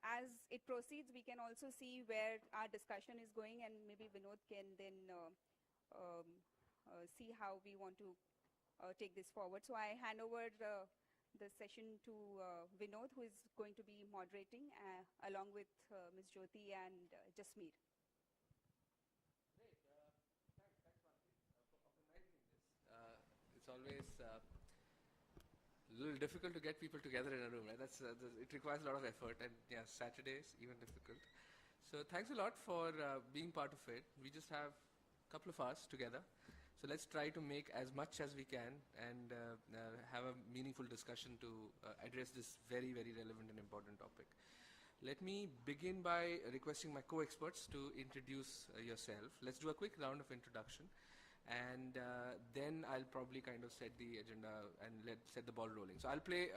as it proceeds, we can also see where our discussion is going, and maybe Vinod can then see how we want to take this forward. So I hand over the session to Vinod, who is going to be moderating, along with Ms. Jyoti and Jasmeer. Great. Thanks, Mansi, for organizing this. It's always a little difficult to get people together in a room, right? It requires a lot of effort, and yeah, Saturdays even difficult. So thanks a lot for being part of it. We just have a couple of hours together. So let's try to make as much as we can and have a meaningful discussion to address this very, very relevant and important topic. Let me begin by requesting my co-experts to introduce yourself. Let's do a quick round of introduction, and then I'll probably kind of set the agenda and set the ball rolling. So I'll play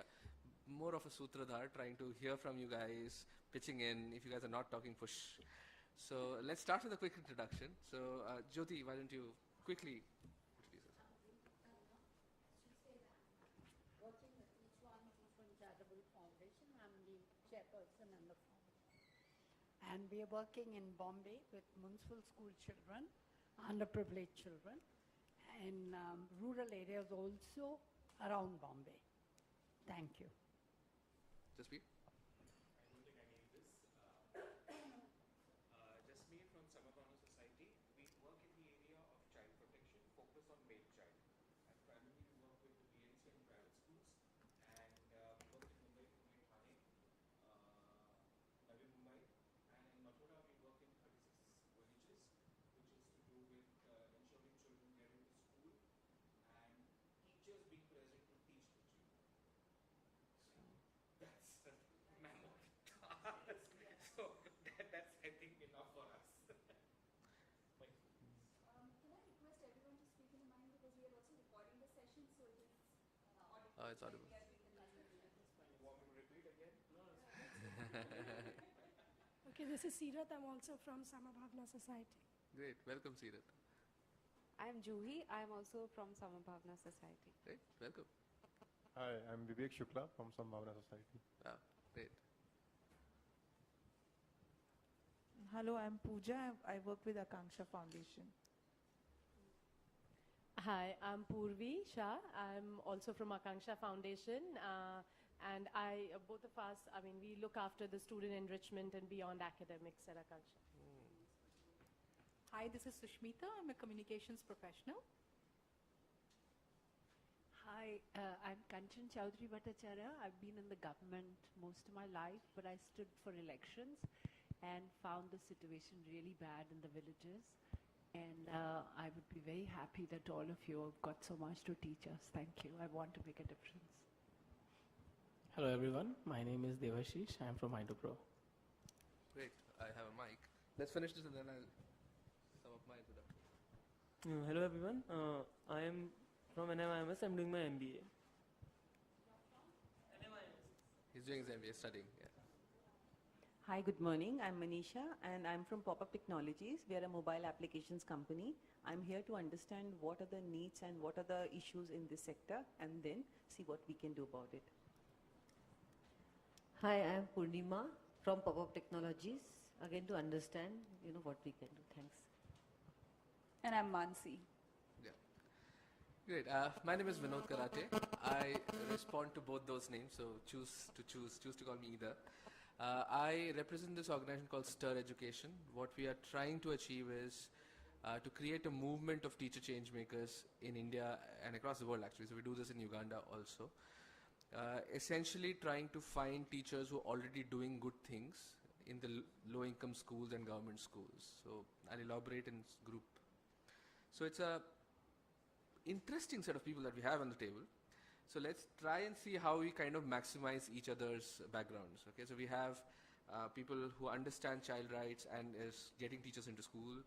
more of a sutradhar, trying to hear from you guys, pitching in. If you guys are not talking, push. So let's start with a quick introduction. So Jyoti, why don't you quickly introduce us? Working with each one from Charitable Foundation. I'm the chairperson and the founder. And we are working in Bombay with municipal school children, underprivileged children, in rural areas also around Bombay. Thank you. Jasmeer? I don't think I need this. Jasmeer from Samabhana Society. We work in the area of child protection, focus on male child. And primarily we work with the PNC and private schools. And we work in Mumbai, Pune, Thane, Navi Mumbai. And in Mathura we work in 36 villages, which is to do with ensuring children get into school and teachers being present to teach the children. So that's a mammoth task. So that's, I think, enough for us. Can I request everyone to speak in the mic, because we are also recording the session, so it is audible. Oh, it's audible. You want me to repeat again? No. Okay, this is Seerat. I'm also from Samabhavna Society. Great. Welcome, Seerat. I'm Juhi. I'm also from Samabhavna Society. Great. Welcome. Hi, I'm Vivek Shukla from Samabhavna Society. Ah, great. Hello, I'm Pooja. I work with Akanksha Foundation. Hi, I'm Purvi Shah. I'm also from Akanksha Foundation. And both of us, we look after the student enrichment and beyond academics at Akanksha. Hi, this is Sushmita. I'm a communications professional. Hi, I'm Kanchan Chaudhary Bhattacharya. I've been in the government most of my life, but I stood for elections and found the situation really bad in the villages. And I would be very happy that all of you have got so much to teach us. Thank you. I want to make a difference. Hello everyone, my name is Devashish. I am from HydroPro. Great. I have a mic. Let's finish this and then I'll sum up my introduction. Hello everyone, I am from NMIMS. I'm doing my MBA. He's doing his MBA, studying. Yeah. Hi, good morning. I'm Manisha and I'm from Pop-Up Technologies. We are a mobile applications company. I'm here to understand what are the needs and what are the issues in this sector, and then see what we can do about it. Hi, I'm Purnima from Pop-Up Technologies. Again, to understand, what we can do. Thanks. And I'm Mansi. Yeah. Great. My name is Vinod Karate. I respond to both those names, so choose to call me either. I represent this organization called STIR Education. What we are trying to achieve is to create a movement of teacher change makers in India and across the world, actually. So we do this in Uganda also. Essentially trying to find teachers who are already doing good things in the low-income schools and government schools. So I'll elaborate in this group. So it's a interesting set of people that we have on the table. So let's try and see how we kind of maximize each other's backgrounds. Okay, so we have people who understand child rights and is getting teachers into school.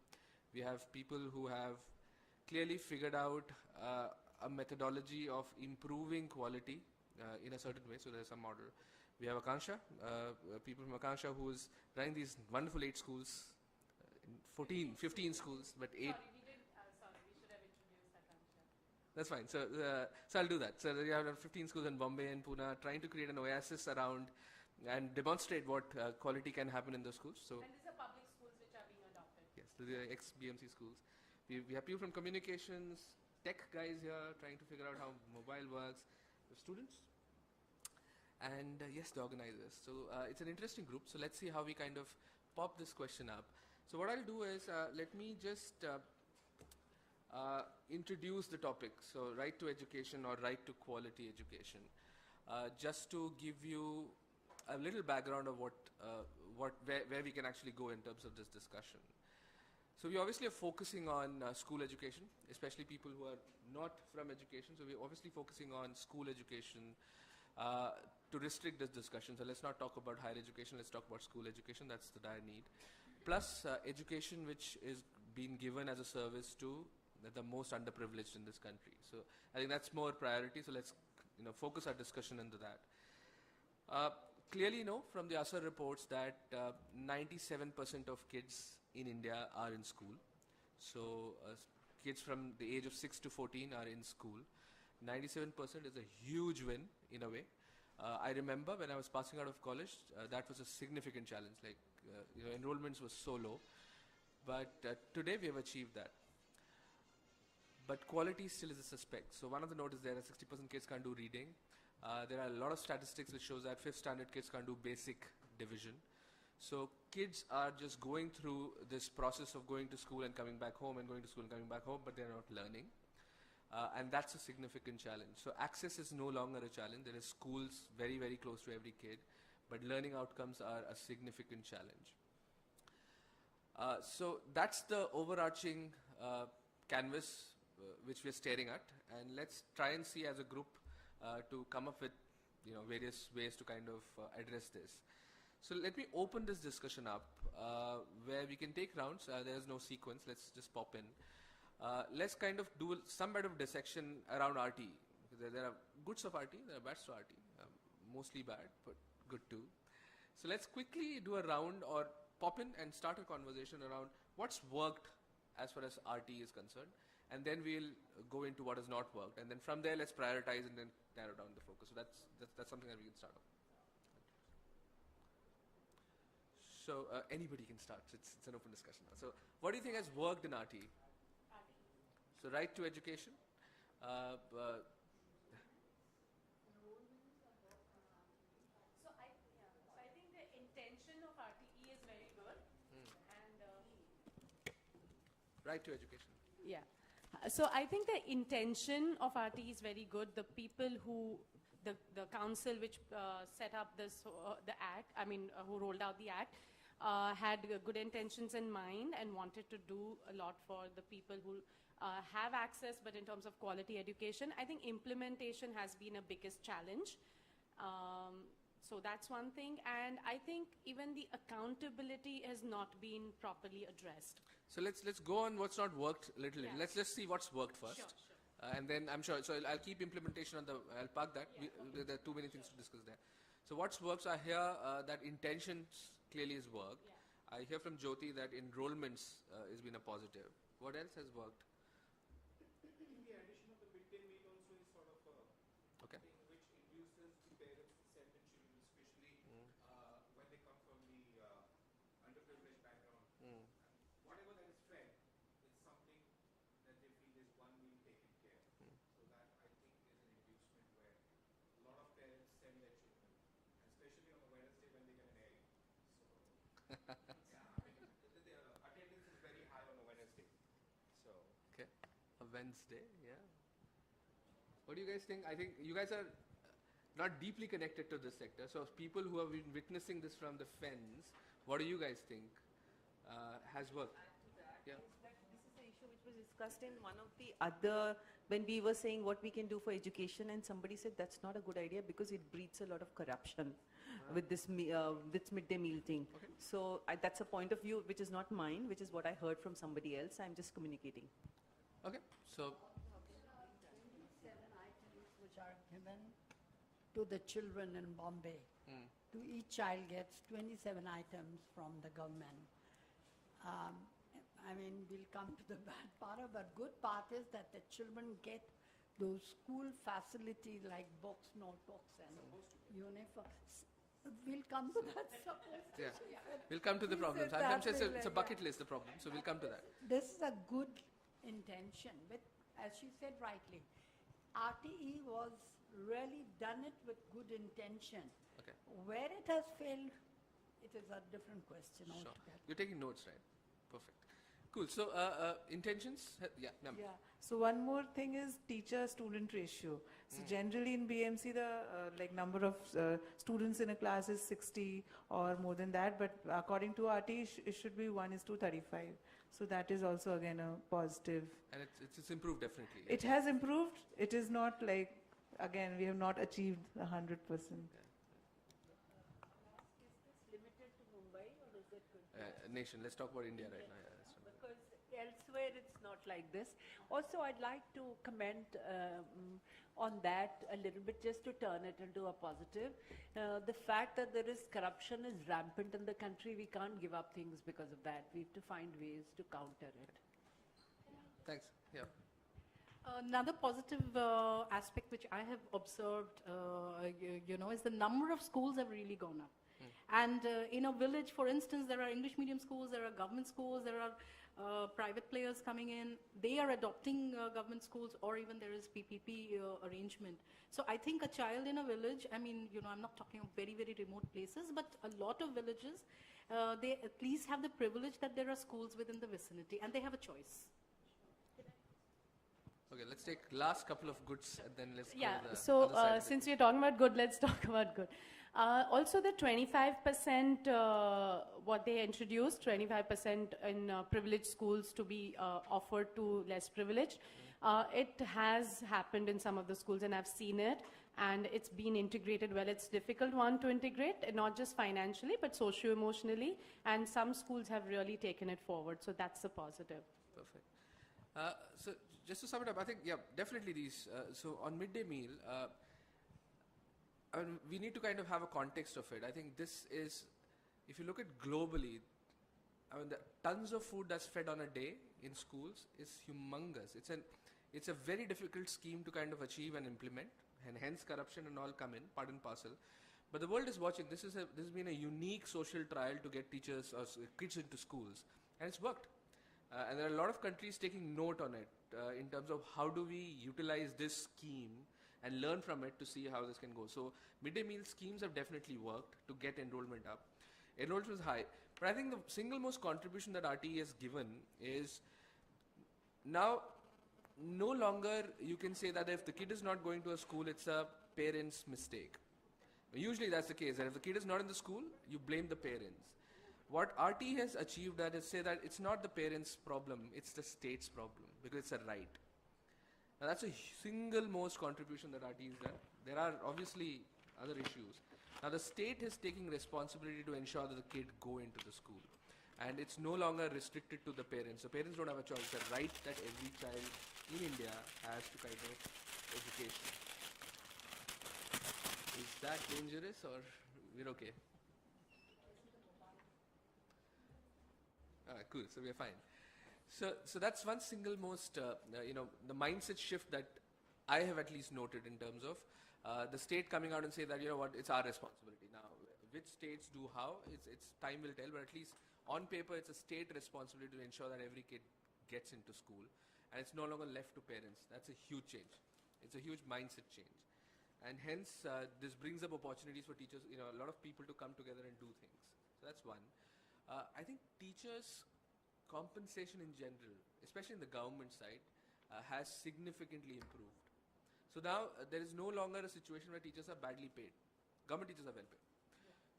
We have people who have clearly figured out a methodology of improving quality in a certain way. So there's some model. We have Akanksha, people from Akanksha who is running these wonderful 8 schools, 15 schools, but 8. Sorry, we should have introduced Akanksha. That's fine. So I'll do that. So we have 15 schools in Bombay and Pune, trying to create an oasis around and demonstrate what quality can happen in the schools. So And these are public schools which are being adopted. yes, the ex-BMC schools. We have people from communications, tech guys here trying to figure out how mobile works, the students, and yes, the organizers. So it's an interesting group. So let's see how we kind of pop this question up. So what I'll do is let me just introduce the topic. So right to education or right to quality education. Just to give you a little background of where we can actually go in terms of this discussion. So we obviously are focusing on school education, especially people who are not from education. So we're obviously focusing on school education to restrict this discussion. So let's not talk about higher education, let's talk about school education, that's the dire need. Plus education which is being given as a service to the most underprivileged in this country. So I think that's more priority, so let's focus our discussion into that. Clearly know from the ASER reports that 97% of kids in India are in school. So kids from the age of 6 to 14 are in school. 97% is a huge win in a way. I remember when I was passing out of college, that was a significant challenge. Like enrollments were so low, but today we have achieved that. But quality still is a suspect. So one of the notes is there that 60% kids can't do reading. There are a lot of statistics which shows that 5th standard kids can't do basic division. So kids are just going through this process of going to school and coming back home and going to school and coming back home, but they're not learning. And that's a significant challenge. So access is no longer a challenge. There is schools very, very close to every kid, but learning outcomes are a significant challenge. So that's the overarching canvas which we're staring at, and let's try and see as a group to come up with various ways to kind of address this. So let me open this discussion up where we can take rounds. There's no sequence, let's just pop in. Let's kind of do some bit of dissection around RT. There are goods of RT, there are bads to RT, mostly bad, but good too. So let's quickly do a round or pop in and start a conversation around what's worked as far as RT is concerned, and then we'll go into what has not worked, and then from there let's prioritize and then narrow down the focus. So that's something that we can start off. So anybody can start. It's an open discussion now. So what do you think has worked in RT? So right to education. So I think the intention of RTE is very good. And right to education. yeah. So I think the intention of RTE is very good. The people who, the council which set up this, the act, who rolled out the act, had good intentions in mind and wanted to do a lot for the people who have access, but in terms of quality education, I think implementation has been a biggest challenge. So that's one thing, and I think even the accountability has not been properly addressed. So let's go on what's not worked a little. Yeah. Let's just see what's worked first. Sure. And then I'm sure, so I'll keep implementation on I'll park that. There are too many things to discuss there. So what's works, I hear that intentions clearly has worked. Yeah. I hear from Jyoti that enrollments has been a positive. What else has worked? The addition of the midday meal also is sort of a Okay. thing which induces the parents to send the children, especially when they come from the underprivileged background. Whatever that is fed is something that they feel is one meal taken care. So that I think is an inducement where a lot of parents send their children, and especially on a Wednesday when they get an airing. So the attendance is very high on a Wednesday. So Okay. A Wednesday, yeah. What do you guys think? I think you guys are not deeply connected to this sector. So people who have been witnessing this from the fence, what do you guys think has worked? Yeah. This is the issue which was discussed in one of the other, when we were saying what we can do for education, and somebody said that's not a good idea because it breeds a lot of corruption with this midday meal thing. Okay. So that's a point of view which is not mine, which is what I heard from somebody else. I'm just communicating. Okay. So 27 items which are given to the children in Bombay. To each child gets 27 items from the government. We'll come to the bad part, but good part is that the children get those school facilities like books, notebooks, and uniforms. We'll come to that. Suppose Yeah, she said- we'll come to the she problems. said I'm that saying will, it's a yeah. bucket list, the problem, so we'll come to that. This is a good intention, but as she said rightly, RTE was really done it with good intention. Okay. Where it has failed, it is a different question Sure. altogether. You're taking notes, right? Perfect. Cool. So, intentions? Yeah, ma'am. Yeah. So one more thing is teacher-student ratio. So generally in BMC, the like number of students in a class is 60 or more than that. But according to RT, it should be 1:35. So that is also again a positive. And it's improved definitely. It has improved. It is not like, again, we have not achieved 100%. Limited to Mumbai or is it good? Nation. Let's talk about India right now. Yeah, that's right. Because elsewhere it's not like this. Also, I'd like to comment on that a little bit, just to turn it into a positive. The fact that there is corruption is rampant in the country, we can't give up things because of that. We have to find ways to counter it. Thanks. Yeah. Another positive aspect which I have observed, is the number of schools have really gone up. And in a village, for instance, there are English medium schools, there are government schools, there are private players coming in. They are adopting government schools, or even there is PPP arrangement. So I think a child in a village, I mean, I'm not talking of very, very remote places, but a lot of villages, they at least have the privilege that there are schools within the vicinity, and they have a choice. Okay, let's take last couple of goods and then let's Yeah, go to the so other side of it. since we're talking about good, let's talk about good. Also, the 25% what they introduced, 25% in privileged schools to be offered to less privileged. It has happened in some of the schools, and I've seen it, and it's been integrated well. It's difficult one to integrate, not just financially, but socio-emotionally, and some schools have really taken it forward, so that's a positive. Perfect. So just to sum it up, I think, yeah, definitely these. So on midday meal, I mean, we need to kind of have a context of it. I think this is, if you look at globally, I mean, the tons of food that's fed on a day in schools is humongous. It's a very difficult scheme to kind of achieve and implement, and hence corruption and all come in, part and parcel. But the world is watching. This has been a unique social trial to get teachers or kids into schools, and it's worked. And there are a lot of countries taking note on it in terms of how do we utilize this scheme and learn from it to see how this can go. So midday meal schemes have definitely worked to get enrollment up. Enrollment was high. But I think the single most contribution that RTE has given is now no longer you can say that if the kid is not going to a school, it's a parent's mistake. Usually that's the case, that if the kid is not in the school, you blame the parents. What RTE has achieved that is say that it's not the parents' problem, it's the state's problem, because it's a right. Now that's a single most contribution that RTE has done. There are obviously other issues. Now the state is taking responsibility to ensure that the kid go into the school. And it's no longer restricted to the parents. The parents don't have a choice. It's a right that every child in India has to kind of education. Is that dangerous or we're okay? Cool, so we're fine. So that's one single most, the mindset shift that I have at least noted in terms of the state coming out and say that, it's our responsibility. Now, which states do how, it's time will tell, but at least on paper, it's a state responsibility to ensure that every kid gets into school, and it's no longer left to parents. That's a huge change. It's a huge mindset change. And hence, this brings up opportunities for teachers, a lot of people to come together and do things. So that's one. I think teachers' compensation in general, especially in the government side, has significantly improved. So now there is no longer a situation where teachers are badly paid. Government teachers are well paid.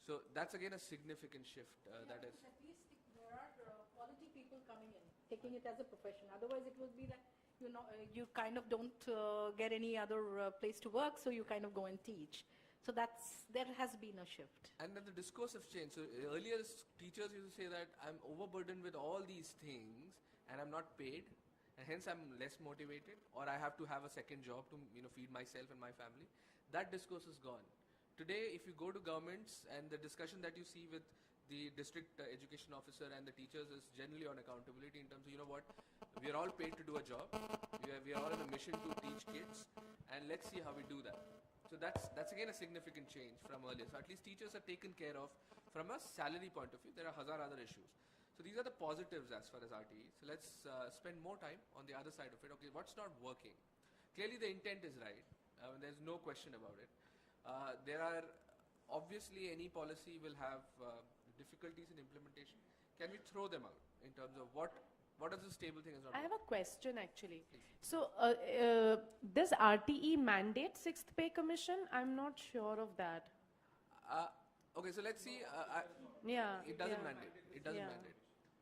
So that's again a significant shift that is. At least there are quality people coming in, taking it as a profession. Otherwise, it would be that you kind of don't get any other place to work, so you kind of go and teach. So there has been a shift. And then the discourse has changed. So earlier teachers used to say that I'm overburdened with all these things and I'm not paid, and hence I'm less motivated, or I have to have a second job to feed myself and my family. That discourse is gone. Today, if you go to governments and the discussion that you see with the district education officer and the teachers is generally on accountability in terms of, we are all paid to do a job. We are all on a mission to teach kids, and let's see how we do that. So that's again a significant change from earlier. So at least teachers are taken care of from a salary point of view. There are hazar other issues. So these are the positives as far as RTE. So let's spend more time on the other side of it. Okay, what's not working? Clearly the intent is right. There's no question about it. There are obviously any policy will have difficulties in implementation. Can we throw them out in terms of what is the stable thing is not I have working? a question actually. So, does RTE mandate sixth pay commission? I'm not sure of that. Okay, so let's see. Yeah. It doesn't yeah. mandate. It doesn't Yeah. mandate.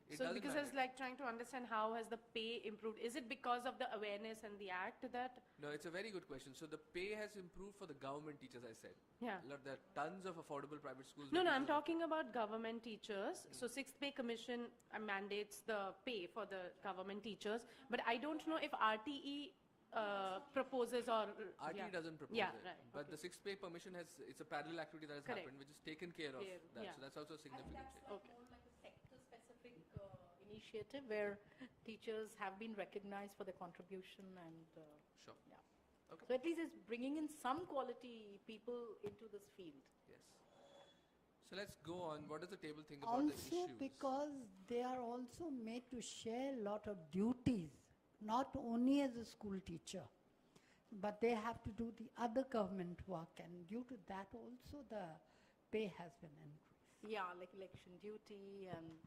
It So doesn't because I was mandate. like trying to understand how has the pay improved? Is it because of the awareness and the act that? No, it's a very good question. So the pay has improved for the government teachers, I said. Yeah. Look, there are tons of affordable private schools. No, where no, I'm teachers are- talking about government teachers. So sixth pay commission mandates the pay for the government teachers, but I don't know if RTE proposes or RTE yeah. doesn't propose Yeah, it. right. But the sixth pay permission it's a parallel activity that has Correct. happened, which is taken care of Care, that. yeah. So that's also a significant change. Okay. More like a sector-specific initiative where teachers have been recognized for their contribution and, Sure. yeah. Okay. So at least it's bringing in some quality people into this field. Yes. So let's go on. What does the table think about the Also issues? because they are also made to share a lot of duties, not only as a school teacher, but they have to do the other government work, and due to that also the pay has been increased. Yeah, like election duty and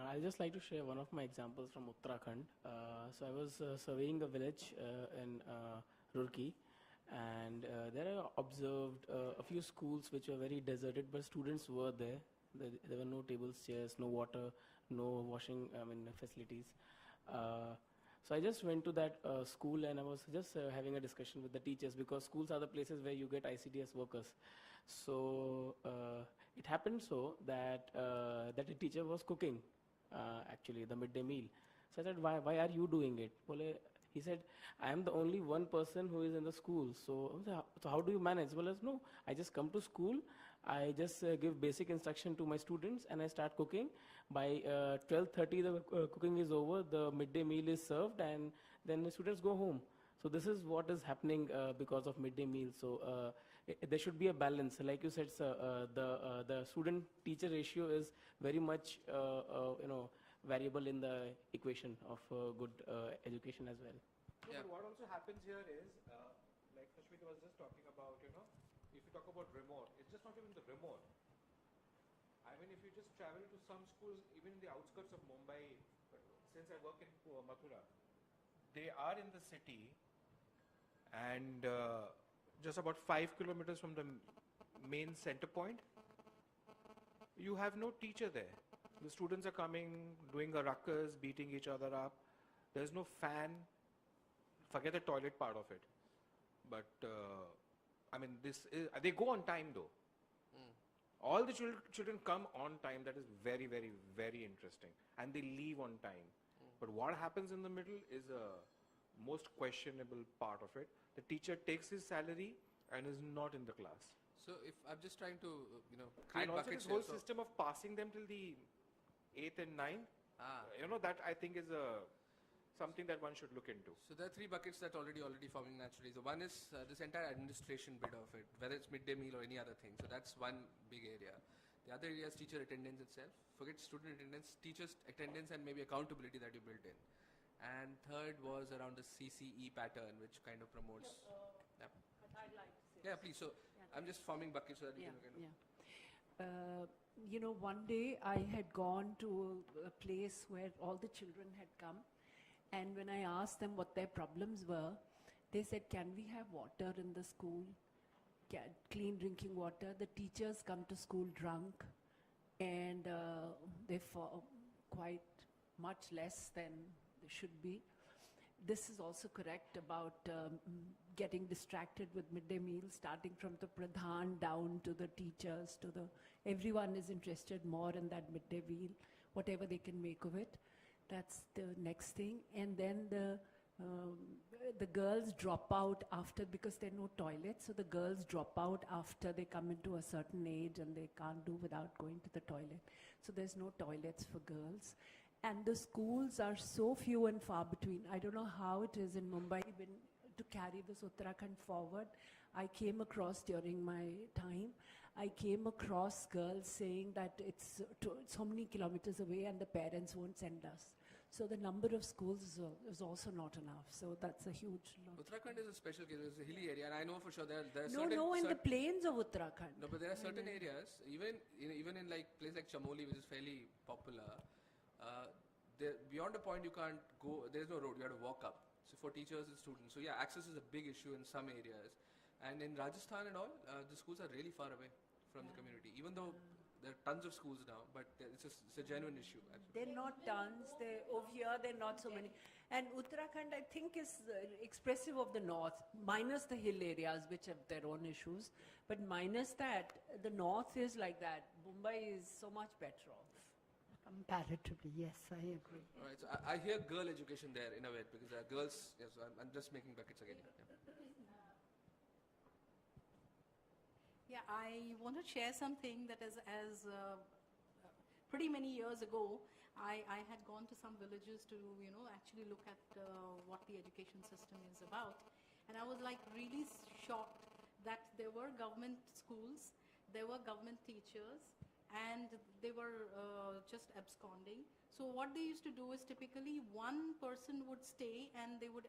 I'd just like to share one of my examples from Uttarakhand. So I was surveying a village in Roorkee, and there I observed a few schools which were very deserted, but students were there. There were no tables, chairs, no water, no washing facilities. So I just went to that school and I was just having a discussion with the teachers, because schools are the places where you get ICDS workers. So it happened so that that a teacher was cooking actually the midday meal. So I said, why are you doing it? He said, I am the only one person who is in the school. So how do you manage? Well, no, I just come to school. I just give basic instruction to my students and I start cooking. By 12:30 the cooking is over, the midday meal is served, and then the students go home. So this is what is happening because of midday meal. So there should be a balance. Like you said, sir, the student-teacher ratio is very much variable in the equation of good education as well. No, but what also happens here is, like Kashmir was just talking about, if you talk about remote, it's just not even the remote. I mean, if you just travel to some schools, even in the outskirts of Mumbai, since I work in Mathura, they are in the city and just about 5 kilometers from the main center point, you have no teacher there. The students are coming, doing a ruckus, beating each other up. There's no fan. Forget the toilet part of it. But, I mean, they go on time though. All the children come on time. That is very, very, very interesting. And they leave on time. But what happens in the middle is a most questionable part of it. The teacher takes his salary and is not in the class. So if I'm just trying to, And create also buckets this whole here. So system of passing them till the 8th and 9th, that I think is something that one should look into. So there are three buckets that already forming naturally. So one is this entire administration bit of it, whether it's midday meal or any other thing. So that's one big area. The other area is teacher attendance itself. Forget student attendance, teachers attendance and maybe accountability that you built in. And third was around the CCE pattern, which kind of promotes. But I'd like to say. Yeah, please. So I'm just forming buckets so that you can kind of. One day I had gone to a place where all the children had come, and when I asked them what their problems were, they said, can we have water in the school? Clean drinking water. The teachers come to school drunk, and they fall quite much less than they should be. This is also correct about getting distracted with midday meals, starting from the pradhan down to the teachers, everyone is interested more in that midday meal, whatever they can make of it. That's the next thing. And then the girls drop out after, because there are no toilets, so the girls drop out after they come into a certain age and they can't do without going to the toilet. So there's no toilets for girls. And the schools are so few and far between. I don't know how it is in Mumbai. When to carry this Uttarakhand forward. I came across during my time, I came across girls saying that it's so many kilometers away and the parents won't send us. So the number of schools is also not enough. So that's a huge loss. Uttarakhand is a special case. It's a hilly area, and I know for sure there are In the plains of Uttarakhand. No, but there are certain areas, even in like place like Chamoli, which is fairly popular. Beyond a point, you can't go. There's no road. You have to walk up. So for teachers and students, so yeah, access is a big issue in some areas, and in Rajasthan and all, the schools are really far away from the community. Even though there are tons of schools now, but it's a genuine issue. Actually. They're not tons. Over here, they're not so many. And Uttarakhand, I think, is expressive of the north, minus the hill areas, which have their own issues. But minus that, the north is like that. Mumbai is so much better off. Comparatively, yes, I agree. All right, so I hear girl education there in a way, because girls, yes, so I'm just making buckets again. Yeah, I want to share something that pretty many years ago, I had gone to some villages to, actually look at what the education system is about. And I was like really shocked that there were government schools, there were government teachers, and they were just absconding. So what they used to do is typically one person would stay and they would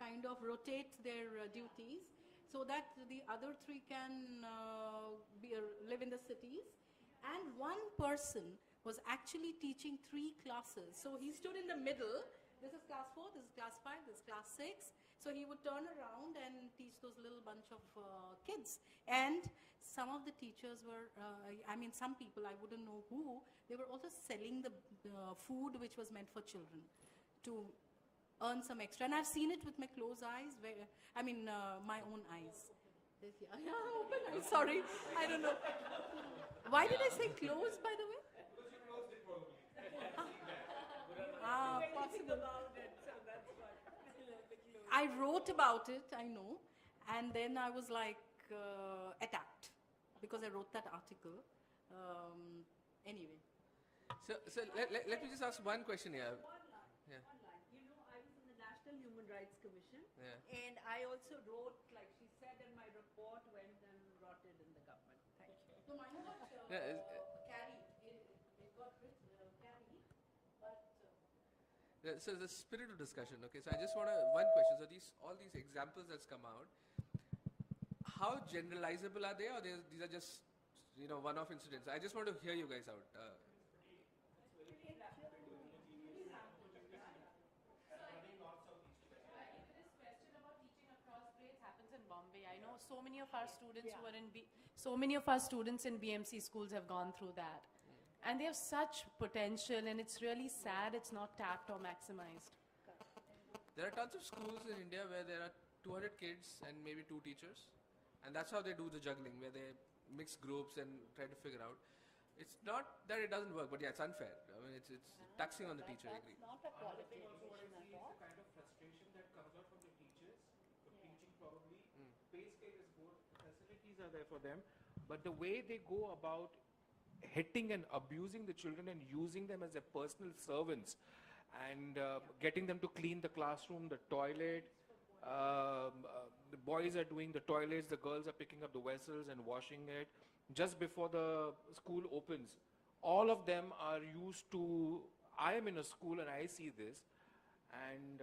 kind of rotate their duties so that the other three can live in the cities. And one person was actually teaching 3 classes. So he stood in the middle. This is class 4, this is class 5, this is class 6. So he would turn around and teach those little bunch of kids. And some of the teachers were, some people, I wouldn't know who, they were also selling the food which was meant for children to earn some extra. And I've seen it with my closed eyes, my own eyes. Yeah, open eyes, sorry, I don't know. Why did I say closed, by the way? Because you closed it probably. Possible. I wrote about it, I know, and then I was like attacked because I wrote that article. Anyway. So let me just ask one question here. One line. I was in the National Human Rights Commission, Yeah. and I also wrote, like she said, and my report went and rotted in the government. Thank you. So mine got Yeah, carried. It got carried, but... So the spirit of discussion, okay, so I just want to, one question, so all these examples that's come out, how generalizable are they, or these are just, one-off incidents? I just want to hear you guys out. Bombay. I know so many of our students who are so many of our students in BMC schools have gone through that. And they have such potential, and it's really sad it's not tapped or maximized. There are tons of schools in India where there are 200 kids and maybe 2 teachers, and that's how they do the juggling, where they mix groups and try to figure out. It's not that it doesn't work, but yeah, it's unfair. I mean, it's taxing on the teacher, I agree. Not a quality Also what I education see at is all. the kind of frustration that comes out from the teachers, from teaching probably. Pay scale is good, facilities are there for them, but the way they go about hitting and abusing the children and using them as their personal servants and getting them to clean the classroom, the toilet. The boys are doing the toilets, the girls are picking up the vessels and washing it. Just before the school opens, all of them are used to, I am in a school and I see this, and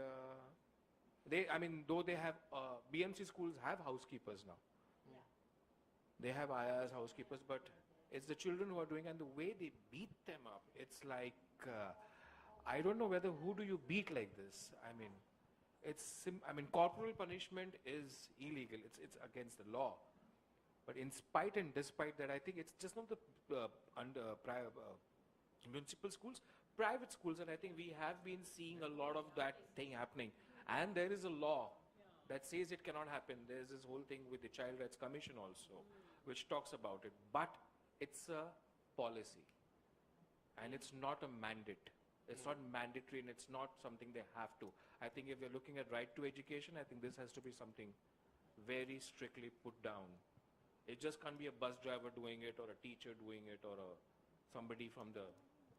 though they have, BMC schools have housekeepers now. They have ayahs, housekeepers, but it's the children who are doing, and the way they beat them up, it's like, I don't know who do you beat like this? Corporal punishment is illegal. It's against the law. But in spite and despite that, I think it's just not the municipal schools, private schools, and I think we have been seeing a lot of that thing happening. And there is a law that says it cannot happen. There's this whole thing with the Child Rights Commission also, which talks about it. But it's a policy, and it's not a mandate. It's not mandatory, and it's not something they have to. I think if we're looking at right to education, I think this has to be something very strictly put down. It just can't be a bus driver doing it, or a teacher doing it, or somebody from the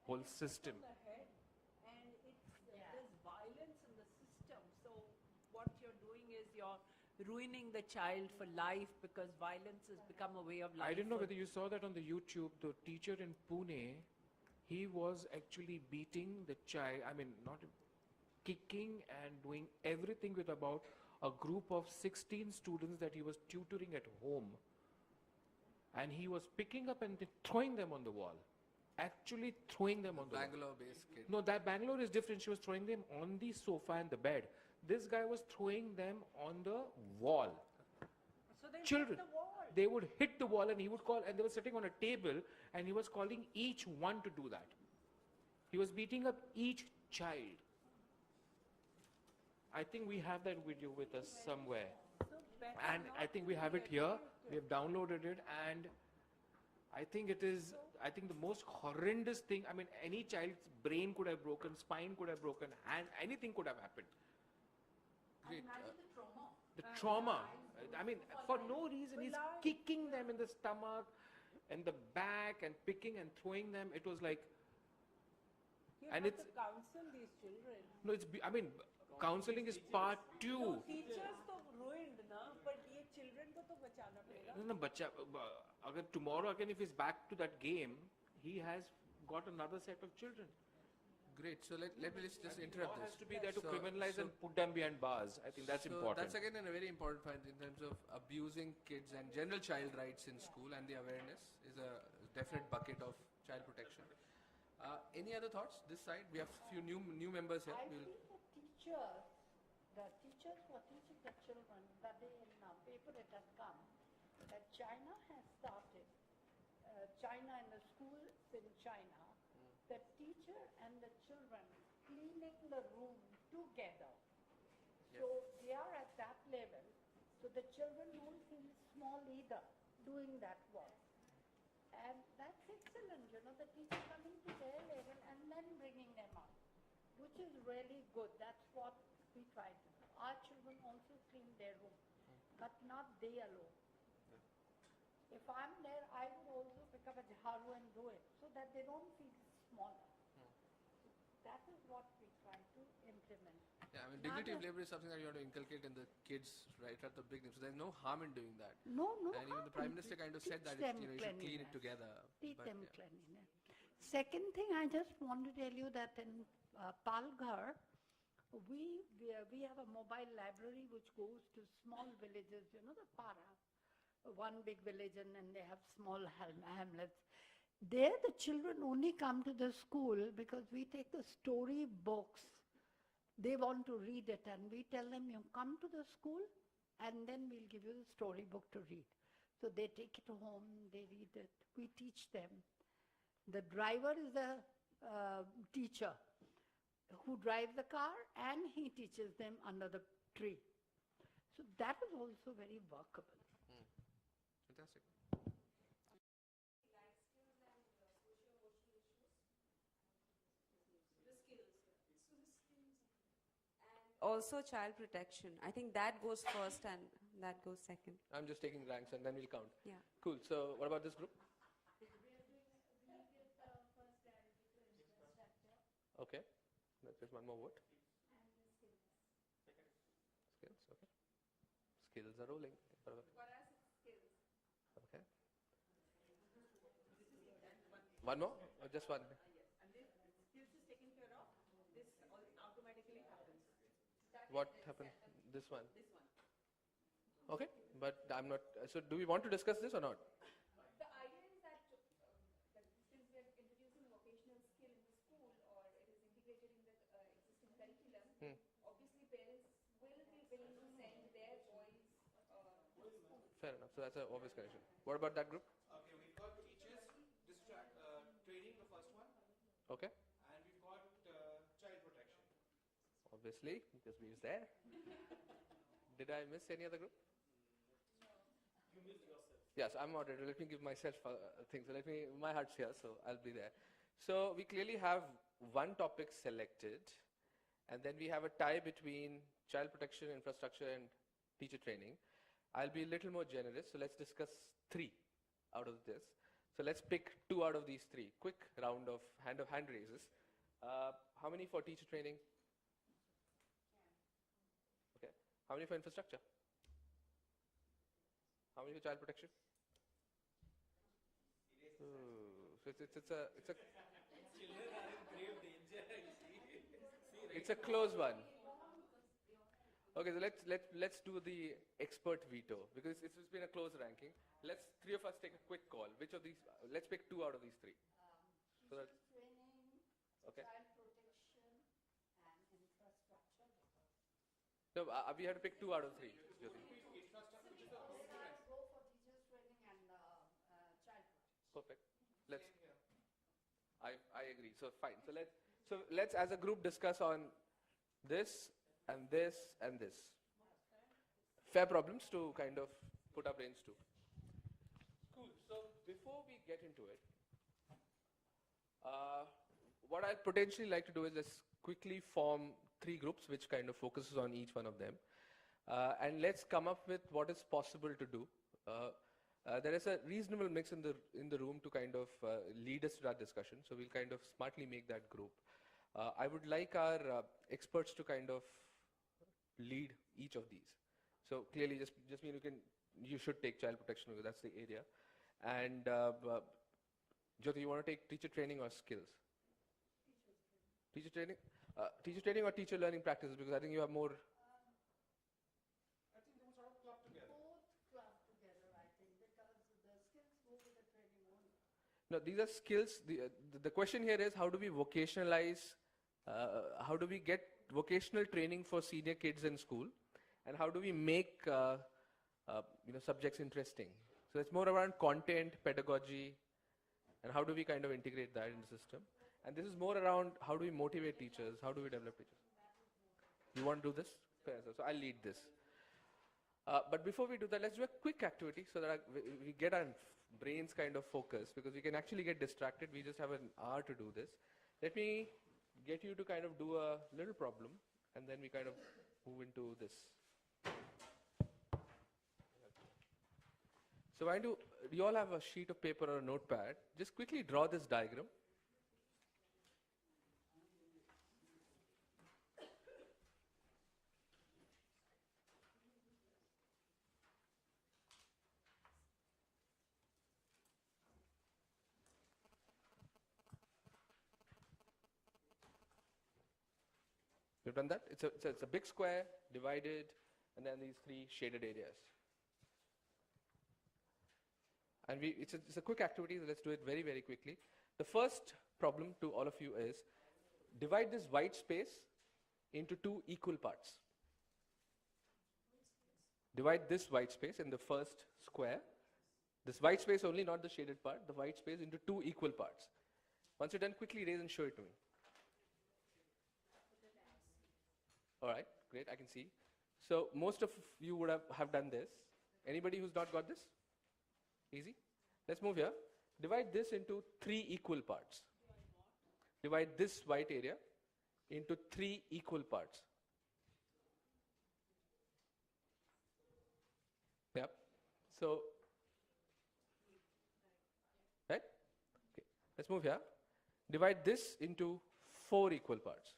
whole system. On the head, and there's violence in the system. So what you're doing is you're ruining the child for life because violence has become a way of life. I don't know for- whether you saw that on the YouTube. The teacher in Pune, he was actually beating the child. I mean, not kicking and doing everything with about a group of 16 students that he was tutoring at home. And he was picking up and throwing them on the wall. Actually throwing them on the wall. Bangalore-based kid. No, that Bangalore is different. She was throwing them on the sofa and the bed. This guy was throwing them on the wall. So they hit Children. the wall. They would hit the wall and he would call, and they were sitting on a table and he was calling each one to do that. He was beating up each child. I think we have that video with us somewhere. And I think we have it here. We have downloaded it, and I think it is, I think the most horrendous thing, I mean, any child's brain could have broken, spine could have broken, hand, anything could have happened. Great. The trauma. I mean, for no reason, he's kicking them in the stomach and the back and picking and throwing them. It was like, You and have it's, to counsel these children. no, I mean, counseling is part two. No, teachers तो ruined ना, but ये children को तो बचाना पड़ेगा. No, bacha, agar tomorrow again if he's back to that game, he has got another set of children. Great. So let me just interrupt Law this. has to be there to So- criminalize so- and put them behind bars. I think that's so important. That's again a very important point in terms of abusing kids and general child rights in school, and the awareness is a definite bucket of child protection. Any other thoughts this side? We have few new members here. I We'll, feel the teachers who are teaching the children, that day in paper it has come, that China has started, China in the schools in China, the teacher and the children cleaning the room together. So they are at that level, so the children don't feel small either doing that work. And that's excellent, the teacher coming to their level and then bringing them up, which is really good. That's what we try to do. Our children also clean their room, but not they alone. If I'm there, I would also pick up a jharu and do it, so that they don't feel smaller. That is what we try to implement. yeah, I mean, dignity of labor is something that you want to inculcate in the kids right at the beginning. So there's no harm in doing that. No And even the Prime Minister kind of said that you should clean it together. Teach But, them yeah. cleanliness. Second thing, I just want to tell you that in Palghar, we have a mobile library which goes to small villages, the para, one big village, and then they have small hamlets. There the children only come to the school because we take the story books. They want to read it and we tell them, you come to the school and then we'll give you the storybook to read. So they take it home, they read it, we teach them. The driver is a teacher who drives the car and he teaches them under the tree. So that is also very workable. Fantastic. Also child protection. I think that goes first and that goes second. I'm just taking ranks and then we'll count. Yeah. Cool. So what about this group? Okay. That's just one more vote. Skills, okay. Skills are rolling. Okay. One more? Or just one? What happened? This one? Okay, but I'm not. So do we want to discuss this or not? The idea is that since we are introducing vocational skill in the school or it is integrated in the existing curriculum, obviously parents will be willing to send their boys to school. Fair enough. So that's an obvious connection. What about that group? Okay, we've got teachers, training, the first one, Okay. and we've got child protection. Obviously, because we was there. Did I miss any other group? You missed yourself. Yes, I'm moderator. Let me give myself things. So my heart's here, so I'll be there. So we clearly have one topic selected, and then we have a tie between child protection, infrastructure, and teacher training. I'll be a little more generous, so let's discuss 3 out of this. So let's pick 2 out of these 3. Quick round of hand raises. How many for teacher training? Okay. How many for infrastructure? How many for child protection? Ooh, so it's a Children are in grave danger. it's a close one. Okay, so let's do the expert veto because it's been a close ranking. Let's three of us take a quick call. Which of these? Let's pick two out of these three. So that, Training, okay. child protection, and infrastructure. No, we have to pick two out of three. Jyoti. Go for teachers training and child protection. Perfect. Let's. I agree. So fine. So let's as a group discuss on this and this and this. Fair problems to kind of put our brains to. Cool. So before we get into it, what I'd potentially like to do is let's quickly form three groups which kind of focuses on each one of them. And let's come up with what is possible to do. There is a reasonable mix in the room to kind of lead us to that discussion. So we'll kind of smartly make that group. I would like our experts to kind of lead each of these. So clearly, just mean you should take child protection because that's the area. And Jyoti, you want to take teacher training or skills? Teacher training or teacher learning practices, because I think you have more. I think they would sort of club together. Both club together, I think, because the skills go with the training only. No, these are skills. The question here is how do we vocationalize, how do we get vocational training for senior kids in school, and how do we make subjects interesting? So it's more around content, pedagogy, and how do we kind of integrate that in the system. And this is more around how do we motivate teachers, how do we develop teachers. You want to do this? Fair answer. So I'll lead this. But before we do that, let's do a quick activity so that we get our brains kind of focused, because we can actually get distracted. We just have an hour to do this. Let me get you to kind of do a little problem, and then we kind of move into this. So why do you all have a sheet of paper or a notepad? Just quickly draw this diagram. You've done that? It's a big square, divided, and then these three shaded areas. And it's a quick activity, so let's do it very, very quickly. The first problem to all of you is divide this white space into two equal parts. Divide this white space in the first square. This white space only, not the shaded part, the white space into two equal parts. Once you're done, quickly raise and show it to me. All right, great, I can see. So most of you would have done this. Anybody who's not got this? Easy. Let's move here. Divide this into three equal parts. Divide this white area into three equal parts. Yep. So, right? Okay. Let's move here. Divide this into four equal parts.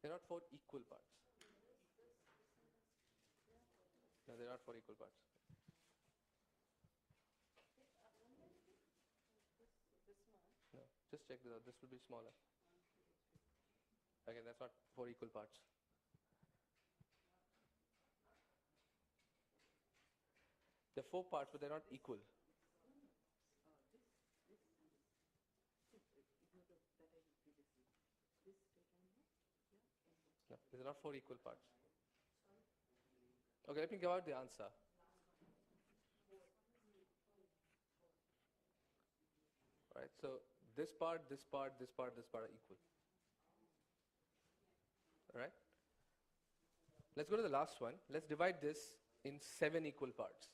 They're not four equal parts. No, they're not four equal parts. No, just check this out. This will be smaller. Again, that's not four equal parts. They're four parts, but they're not equal. No, these are not four equal parts. Okay, let me give out the answer. All right, so this part, this part, this part, this part are equal. All right? Let's go to the last one. Let's divide this in 7 equal parts.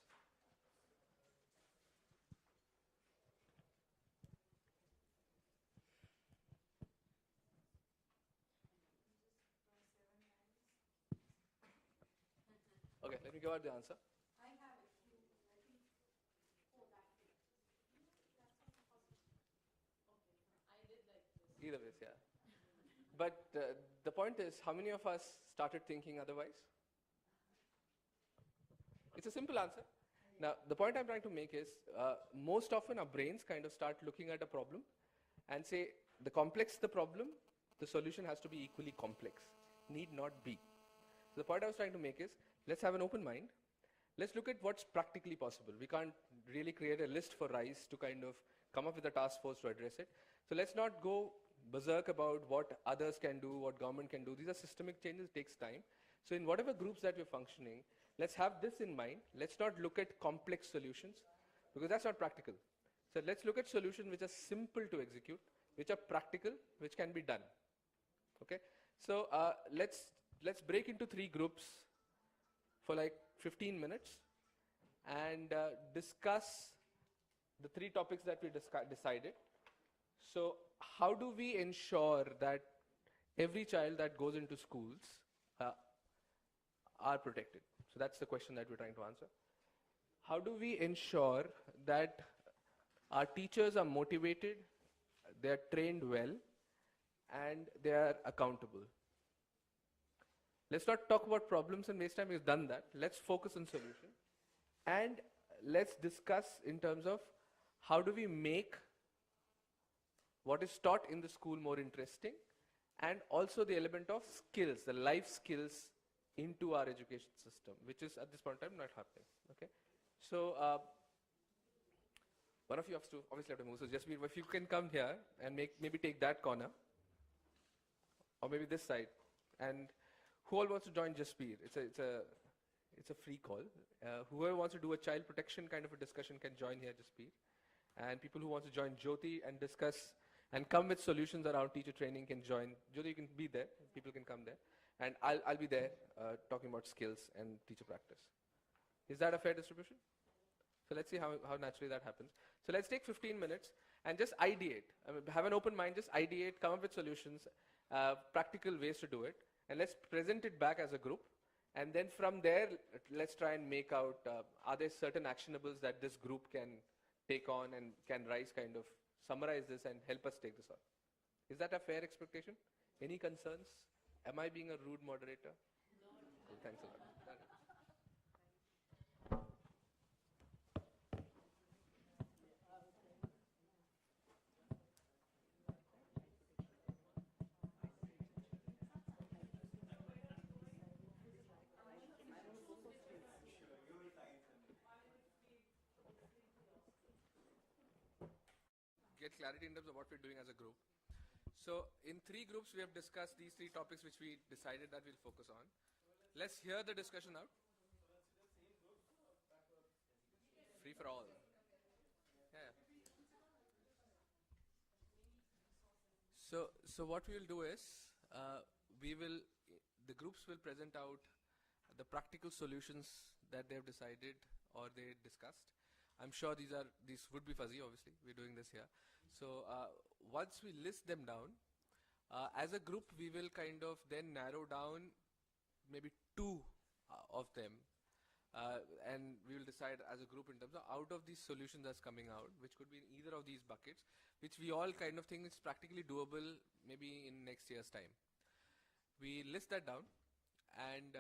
Okay, let me give out the answer? I have it. I think, oh, that way. I did like this. Either ways, yeah. But the point is, how many of us started thinking otherwise? It's a simple answer. Now, the point I'm trying to make is, most often our brains kind of start looking at a problem and say, the complex the problem, the solution has to be equally complex. Need not be. So the point I was trying to make is, let's have an open mind. Let's look at what's practically possible. We can't really create a list for RISE to kind of come up with a task force to address it. So let's not go berserk about what others can do, what government can do. These are systemic changes, it takes time. So in whatever groups that we're functioning, let's have this in mind. Let's not look at complex solutions, because that's not practical. So let's look at solutions which are simple to execute, which are practical, which can be done. Okay? So let's break into 3 groups for like 15 minutes and discuss the 3 topics that we decided. So how do we ensure that every child that goes into schools are protected? So that's the question that we're trying to answer. How do we ensure that our teachers are motivated, they are trained well, and they are accountable? Let's not talk about problems and waste time, we've done that. Let's focus on solution. And let's discuss in terms of how do we make what is taught in the school more interesting, and also the element of skills, the life skills into our education system, which is at this point in time not happening. Okay, so one of you has to obviously have to move. So just if you can come here and maybe take that corner, or maybe this side, and who all wants to join Jaspir? It's a free call. Whoever wants to do a child protection kind of a discussion can join here Jaspir, and people who want to join Jyoti and discuss and come with solutions around teacher training can join. Jyoti, you can be there. People can come there. And I'll be there talking about skills and teacher practice. Is that a fair distribution? So let's see how naturally that happens. So let's take 15 minutes and just ideate. I mean, have an open mind, just ideate, come up with solutions, practical ways to do it, and let's present it back as a group. And then from there, let's try and make out, are there certain actionables that this group can take on and can RISE kind of summarize this and help us take this on. Is that a fair expectation? Any concerns? Am I being a rude moderator? No. Cool, thanks a lot. Get clarity in terms of what we're doing as a group. So in 3 groups, we have discussed these 3 topics which we decided that we'll focus on. Let's hear the discussion out. Free for all. Yeah. So what we will do is, the groups will present out the practical solutions that they've decided or they discussed. I'm sure these would be fuzzy, obviously. We're doing this here. So once we list them down, as a group, we will kind of then narrow down maybe 2 of them. And we will decide as a group in terms of out of these solutions that's coming out, which could be in either of these buckets, which we all kind of think is practically doable maybe in next year's time. We list that down and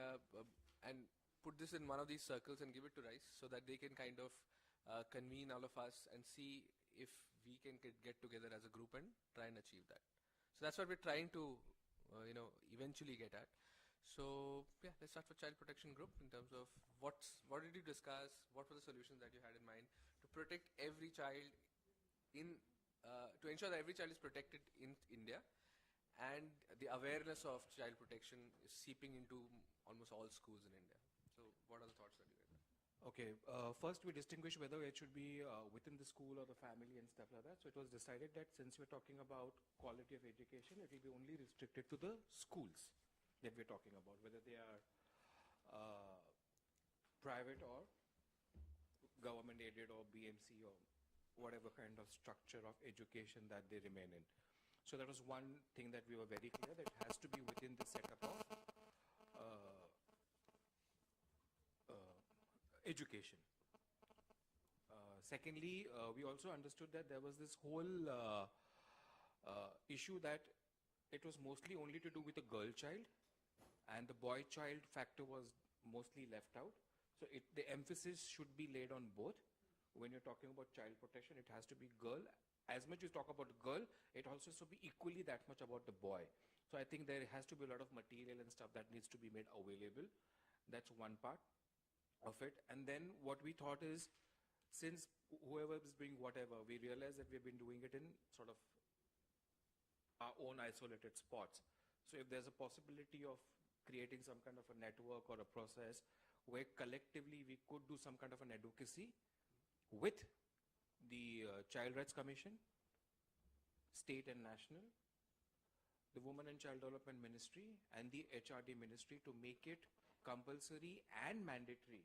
put this in one of these circles and give it to RISE so that they can kind of convene all of us and see if we can get together as a group and try and achieve that. So that's what we're trying to, eventually get at. So yeah, let's start with child protection group in terms of what did you discuss? What were the solutions that you had in mind to protect every child to ensure that every child is protected in India, and the awareness of child protection is seeping into almost all schools in India. So what are the thoughts that you had? Okay, first we distinguish whether it should be within the school or the family and stuff like that. So it was decided that since we're talking about quality of education, it will be only restricted to the schools that we're talking about, whether they are private or government aided or BMC or whatever kind of structure of education that they remain in. So that was one thing that we were very clear, that it has to be within the setup of education. Secondly, we also understood that there was this whole issue that it was mostly only to do with the girl child, and the boy child factor was mostly left out. So the emphasis should be laid on both. When you're talking about child protection, it has to be girl. As much as you talk about girl, it also has to be equally that much about the boy. So I think there has to be a lot of material and stuff that needs to be made available. That's one part of it. And then what we thought is, since whoever is doing whatever, we realized that we've been doing it in sort of our own isolated spots. So if there's a possibility of creating some kind of a network or a process where collectively we could do some kind of an advocacy with the Child Rights Commission, state and national, the Women and Child Development Ministry and the HRD Ministry, to make it compulsory and mandatory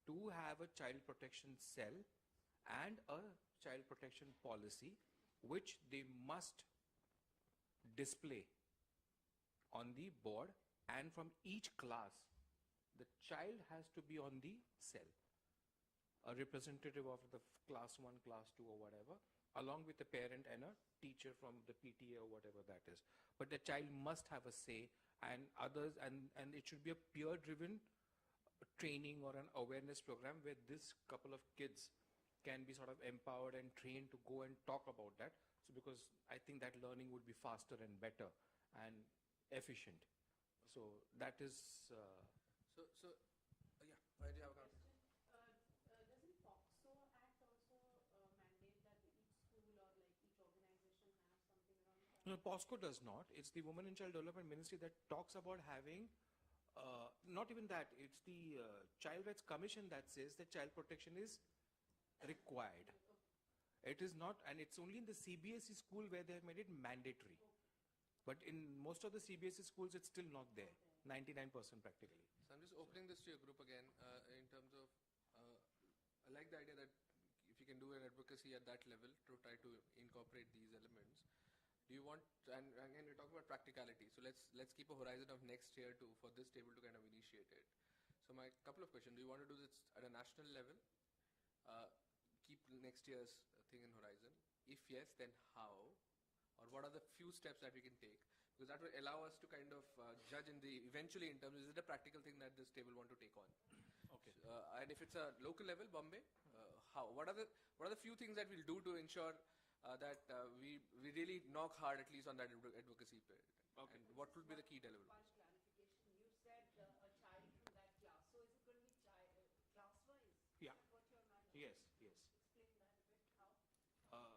to have a child protection cell and a child protection policy, which they must display on the board, and from each class the child has to be on the cell, a representative of the class 1, class 2 or whatever, along with a parent and a teacher from the PTA or whatever that is. But the child must have a say, and others, and it should be a peer-driven training or an awareness program where this couple of kids can be sort of empowered and trained to go and talk about that. So because I think that learning would be faster and better and efficient. So that is... yeah, why do you have a comment? Doesn't POXO Act also mandate that each school or like each organization have something around that? No, POSCO does not. It's the Women and Child Development Ministry that talks about having, not even that, it's the Child Rights Commission that says that child protection is required. It is not, and it's only in the CBSE school where they have made it mandatory. But in most of the CBSE schools, it's still not there, 99% practically. So I'm just opening this to your group again in terms of, I like the idea that if you can do an advocacy at that level to try to incorporate these elements. Do you want, and again we're talking about practicality, so let's keep a horizon of next year for this table to kind of initiate it. So my couple of questions, do you want to do this at a national level? Keep next year's thing in horizon? If yes, then how? Or what are the few steps that we can take? Because that will allow us to kind of judge eventually in terms of, is it a practical thing that this table want to take on? Okay. And if it's a local level, Bombay, how? What are the few things that we'll do to ensure that we really knock hard at least on that advocacy period? Okay. And what would be the key deliverable? One clarification. You said a child from that class. So is it going to be class-wise? Yeah. Is that what you're not? Yes, yes. Explain that a bit. How?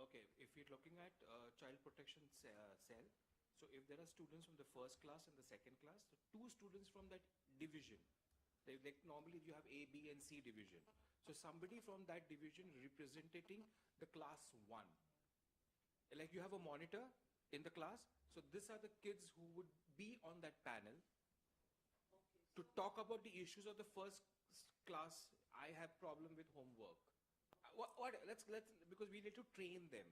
Okay, if we're looking at child protection cell, so if there are students from the first class and the second class, so 2 students from that division, like normally you have A, B and C division. So somebody from that division representing the class 1. Like you have a monitor in the class, so these are the kids who would be on that panel to talk about the issues of the first class. I have problem with homework. Let's because we need to train them.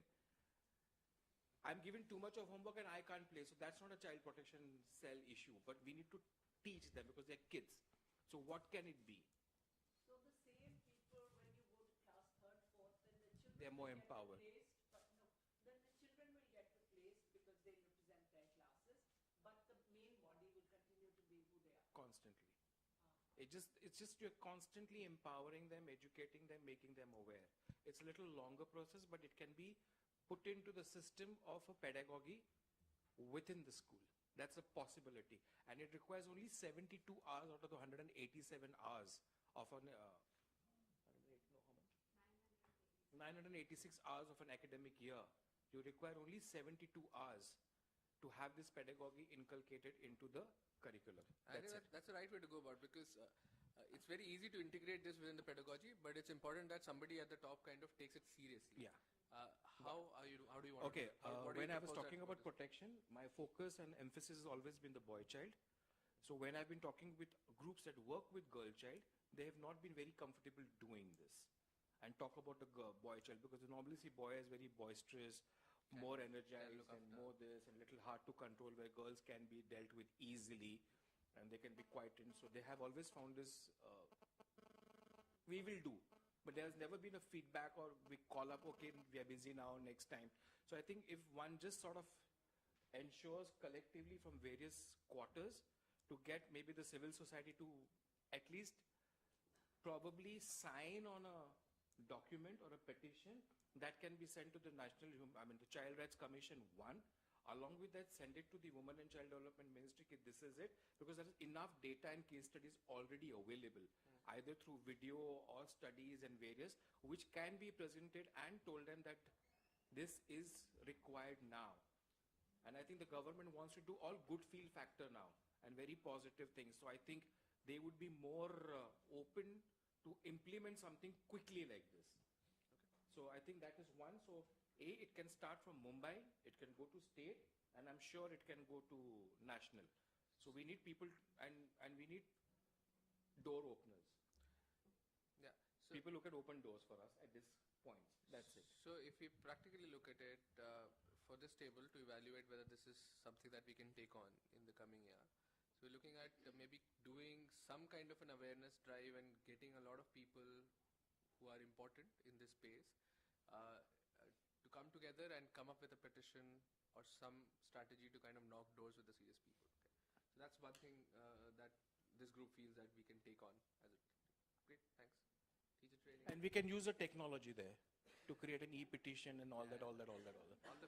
I'm given too much of homework and I can't play, so that's not a child protection cell issue, but we need to teach them because they're kids. So what can it be? So the same people, when you go to class 3rd, 4th, then the children They're more will get empowered. replaced, but no, then the children will get replaced because they represent their classes, but the main body will continue to be who they are. Constantly. It's just you're constantly empowering them, educating them, making them aware. It's a little longer process, but it can be put into the system of a pedagogy within the school. That's a possibility. And it requires only 72 hours out of the 187 hours of an 986 hours of an academic year. You require only 72 hours to have this pedagogy inculcated into the curriculum. I think that's the right way to go about, because it's very easy to integrate this within the pedagogy, but it's important that somebody at the top kind of takes it seriously. Yeah. How do you want Okay, to do it? when I was talking about protection, my focus and emphasis has always been the boy child. So when I've been talking with groups that work with girl child, they have not been very comfortable doing this and talk about the boy child, because you normally see boy as very boisterous, more energized and more this, and little hard to control, where girls can be dealt with easily and they can be quietened. So they have always found this we will do. But there has never been a feedback or we call up, okay, we are busy now, next time. So I think if one just sort of ensures collectively from various quarters to get maybe the civil society to at least probably sign on a document or a petition that can be sent to the the Child Rights Commission, one. Along with that, send it to the Women and Child Development Ministry, this is it, because there is enough data and case studies already available, either through video or studies and various, which can be presented and told them that this is required now. And I think the government wants to do all good feel factor now and very positive things. So I think they would be more open to implement something quickly like this. Okay. So I think that is one. So it can start from Mumbai, it can go to state, and I'm sure it can go to national. So we need people and we need door openers. Yeah. So People who can open doors for us at this point. That's it. So if we practically look at it for this table to evaluate whether this is something that we can take on in the coming year. So we're looking at maybe doing some kind of an awareness drive and getting a lot of people who are important in this space to come together and come up with a petition or some strategy to kind of knock doors with the serious people. Okay. So that's one thing that this group feels that we can take on as a great. Thanks. Teacher training. And we can use the technology there to create an e-petition and all that. On the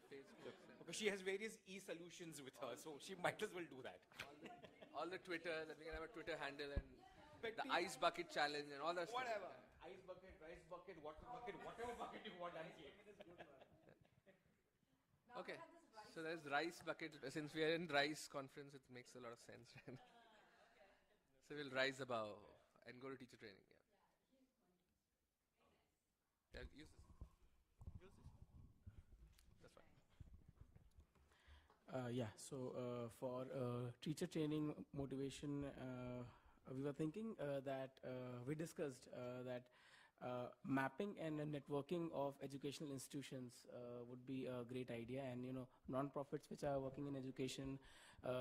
Facebook. Because she has various e-solutions with her, so she might as well do that. All the Twitter, that we can have a Twitter handle and the ice bucket challenge and all that Whatever. stuff. Ice bucket, rice bucket, water bucket, whatever bucket you want, I'm here. Okay, so there's rice bucket. Since we are in rice conference, it makes a lot of sense. Right? So we'll rise above and go to teacher training. Yeah. Use this. That's fine. So for teacher training motivation, we were thinking that we discussed that mapping and networking of educational institutions would be a great idea, and non-profits which are working in education,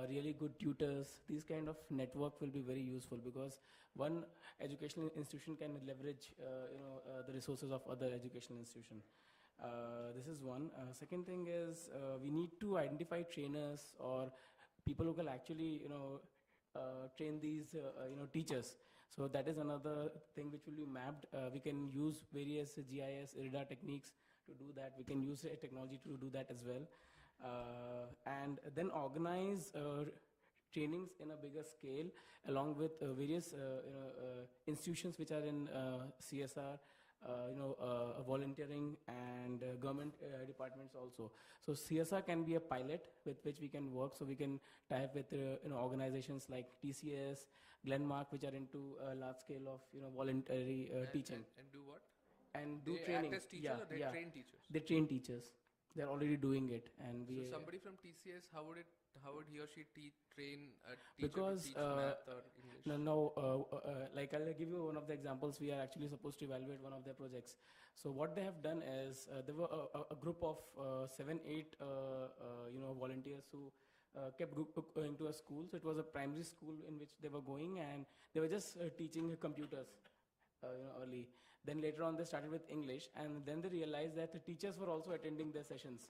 really good tutors, these kind of network will be very useful, because one educational institution can leverage the resources of other educational institution. This is one. Second thing is we need to identify trainers or people who can actually train these teachers. So that is another thing which will be mapped. We can use various GIS, IRIDA techniques to do that. We can use technology to do that as well. And then organize trainings in a bigger scale along with various institutions which are in CSR, volunteering and government departments also. So CSR can be a pilot with which we can work. So we can tie up with organizations like TCS, Glenmark, which are into large scale of voluntary teaching. And do what? And do they training. Act as teachers or they train teachers? They train teachers. They're already doing it, and we. So somebody from TCS, how would he or she train a teacher because to teach math or English? Like I'll give you one of the examples. We are actually supposed to evaluate one of their projects. So what they have done is there were a group of 7-8 volunteers who kept going to a school. So it was a primary school in which they were going, and they were just teaching computers early. Then later on they started with English, and then they realized that the teachers were also attending their sessions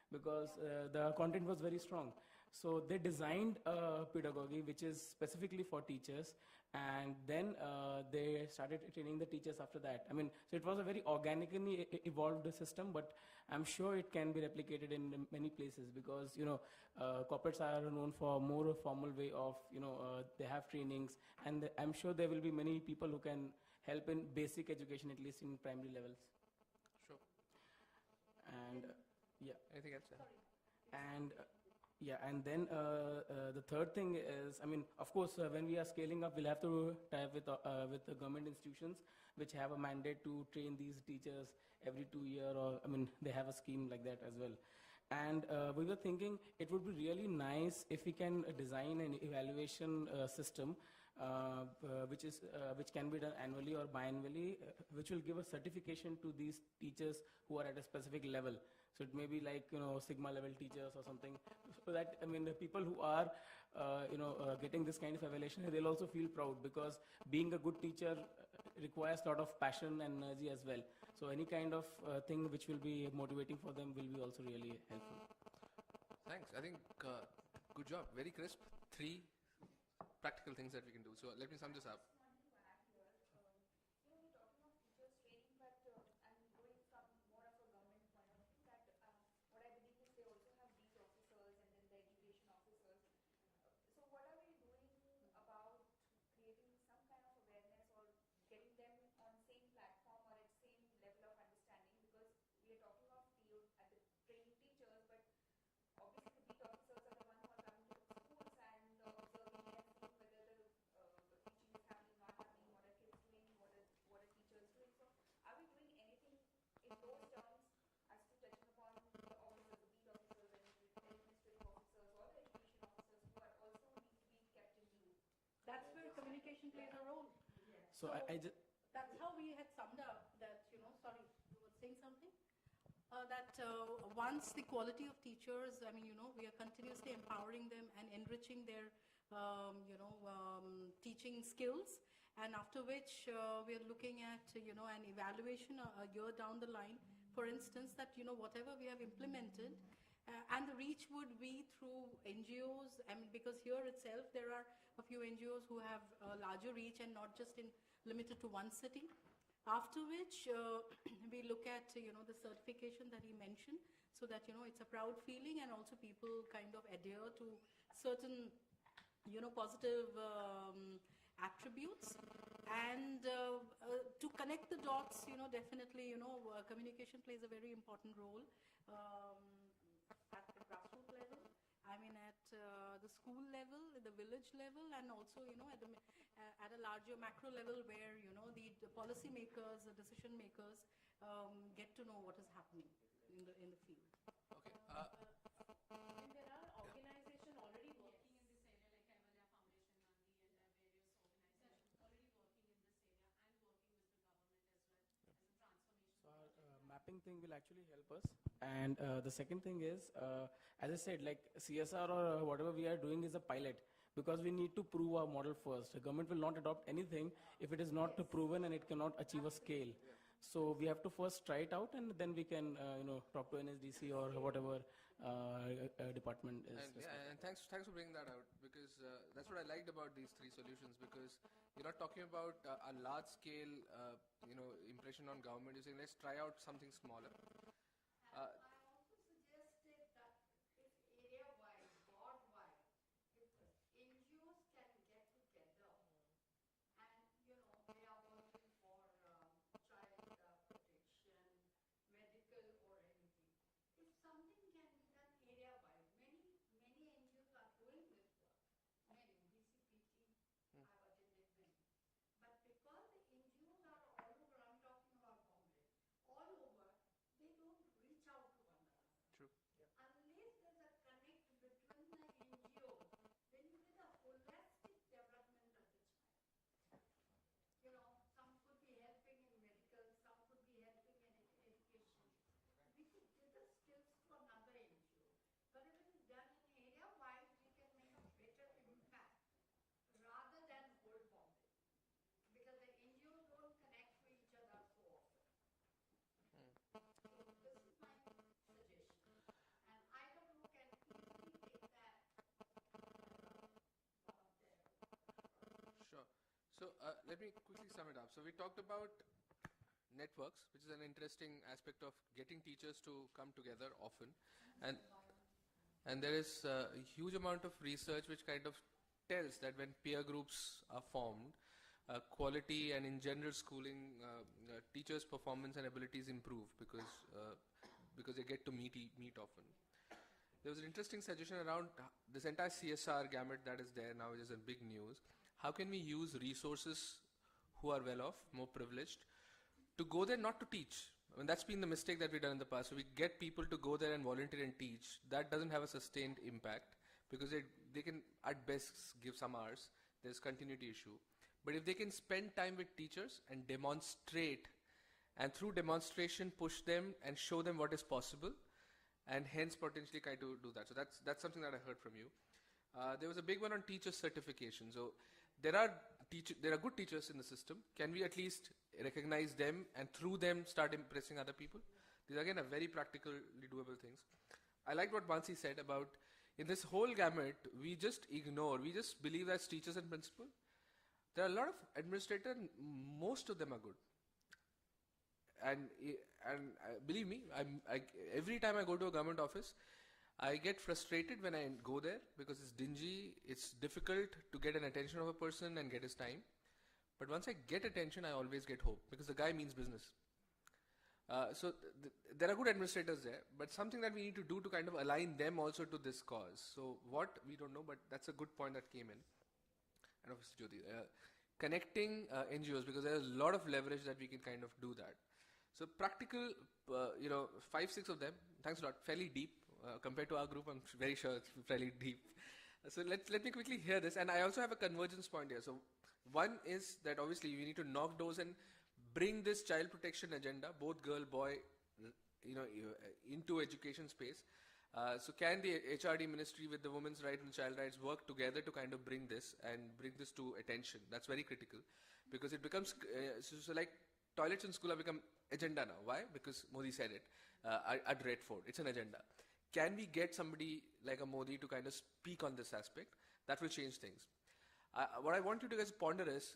because the content was very strong. So they designed a pedagogy which is specifically for teachers, and then they started training the teachers after that. I mean, so it was a very organically evolved system, but I'm sure it can be replicated in many places because, corporates are known for more formal way of, they have trainings, and I'm sure there will be many people who can help in basic education, at least in primary levels. Sure. And anything else? And and then the third thing is, of course, when we are scaling up, we'll have to tie up with the government institutions which have a mandate to train these teachers every 2 years, or they have a scheme like that as well. And we were thinking it would be really nice if we can design an evaluation system which can be done annually or biannually, which will give a certification to these teachers who are at a specific level. So it may be like Sigma level teachers or something. So that the people who are getting this kind of evaluation, they'll also feel proud, because being a good teacher requires a lot of passion and energy as well. So any kind of thing which will be motivating for them will be also really helpful. Thanks. I think good job. Very crisp. 3 practical things that we can do. So let me sum this up. We're talking of teachers training, but I'm going from more of a government point of view that what I believe is they also have these officers and then the education officers. So what are we doing about creating some kind of awareness or getting them on same platform or at same level of understanding? Because we are talking of training teachers, but obviously the beat officers are the ones who are coming to the schools and observing and seeing whether the teaching is happening, not happening, what are kids doing, what are teachers doing. So are we doing anything in those terms as to touching upon the officers, the beat officers, and administrative officers, or the education officers who are also need to be kept in view? That's where communication plays a role. So I just... That's how we had summed up that, sorry, you were saying something? That once the quality of teachers, we are continuously empowering them and enriching their, teaching skills, and after which we are looking at, an evaluation a year down the line, for instance, that, whatever we have implemented, and the reach would be through NGOs, because here itself there are a few NGOs who have a larger reach and not just limited to one city. After which we look at the certification that he mentioned, so that it's a proud feeling and also people kind of adhere to certain positive attributes, and to connect the dots, definitely communication plays a very important role at the grassroots level. At the school level, the village level, and also at a larger macro level where the policy makers, the decision makers get to know what is happening in the field. Okay. And there are organizations already working in this area, like Kaivalya Foundation and the various organizations already working in this area and working with the government as well as a transformation. So our mapping thing will actually help us. And the second thing is, as I said, like CSR or whatever we are doing is a pilot, because we need to prove our model first. The government will not adopt anything if it is not proven and it cannot achieve a scale. So we have to first try it out, and then we can talk to NSDC or whatever department is. And thanks for bringing that out, because that's what I liked about these 3 solutions, because you're not talking about a large scale impression on government. You're saying let's try out something smaller. I also suggested that if area-wide, board-wide, if NGOs can get together and, they are working for child protection, medical or anything. If something can be done area-wide, many NGOs are doing this work. Many, BCPT, I've attended many. But because the NGOs are all over, I'm talking about Bombay, all over, they don't reach out to one another. True. Unless there's a connect between the NGOs, then you get a holistic development of the child. Some could be helping in medical, some could be helping in education. We could give the skills to another NGO. But if it is done in area-wide, we can make a better impact rather than whole Bombay. Because the NGOs don't connect to each other so often. So this is my suggestion. And IWO can easily take that Sure. So let me quickly sum it up. So we talked about networks, which is an interesting aspect of getting teachers to come together often, and there is a huge amount of research which kind of tells that when peer groups are formed, quality and in general schooling, teachers' performance and abilities improve because they get to meet often. There was an interesting suggestion around this entire CSR gamut that is there now, which is in big news. How can we use resources who are well off, more privileged, to go there not to teach? I mean, that's been the mistake that we've done in the past. So we get people to go there and volunteer and teach. That doesn't have a sustained impact, because they can at best give some hours. There's continuity issue. But if they can spend time with teachers and demonstrate, and through demonstration push them and show them what is possible, and hence potentially try to do that. So that's something that I heard from you. There was a big one on teacher certification. So there are there are good teachers in the system. Can we at least recognize them and through them start impressing other people? These again are very practically doable things. I liked what Mansi said about in this whole gamut, we just believe as teachers and principal. There are a lot of administrators, most of them are good. And believe me, every time I go to a government office, I get frustrated when I go there because it's dingy, it's difficult to get an attention of a person and get his time. But once I get attention, I always get hope because the guy means business. So there are good administrators there, but something that we need to do to kind of align them also to this cause. So what, we don't know, but that's a good point that came in. And obviously, Jyoti, connecting NGOs, because there's a lot of leverage that we can kind of do that. So practical, 5, 6 of them, thanks a lot, fairly deep. Compared to our group, I'm very sure it's fairly deep. So let me quickly hear this. And I also have a convergence point here. So one is that obviously we need to knock doors and bring this child protection agenda, both girl, boy, into education space. So can the HRD ministry with the women's rights and child rights work together to kind of bring this to attention? That's very critical because it becomes, so like toilets in school have become agenda now. Why? Because Modi said it at Red Fort. It's an agenda. Can we get somebody like a Modi to kind of speak on this aspect? That will change things. What I want you to guys ponder is,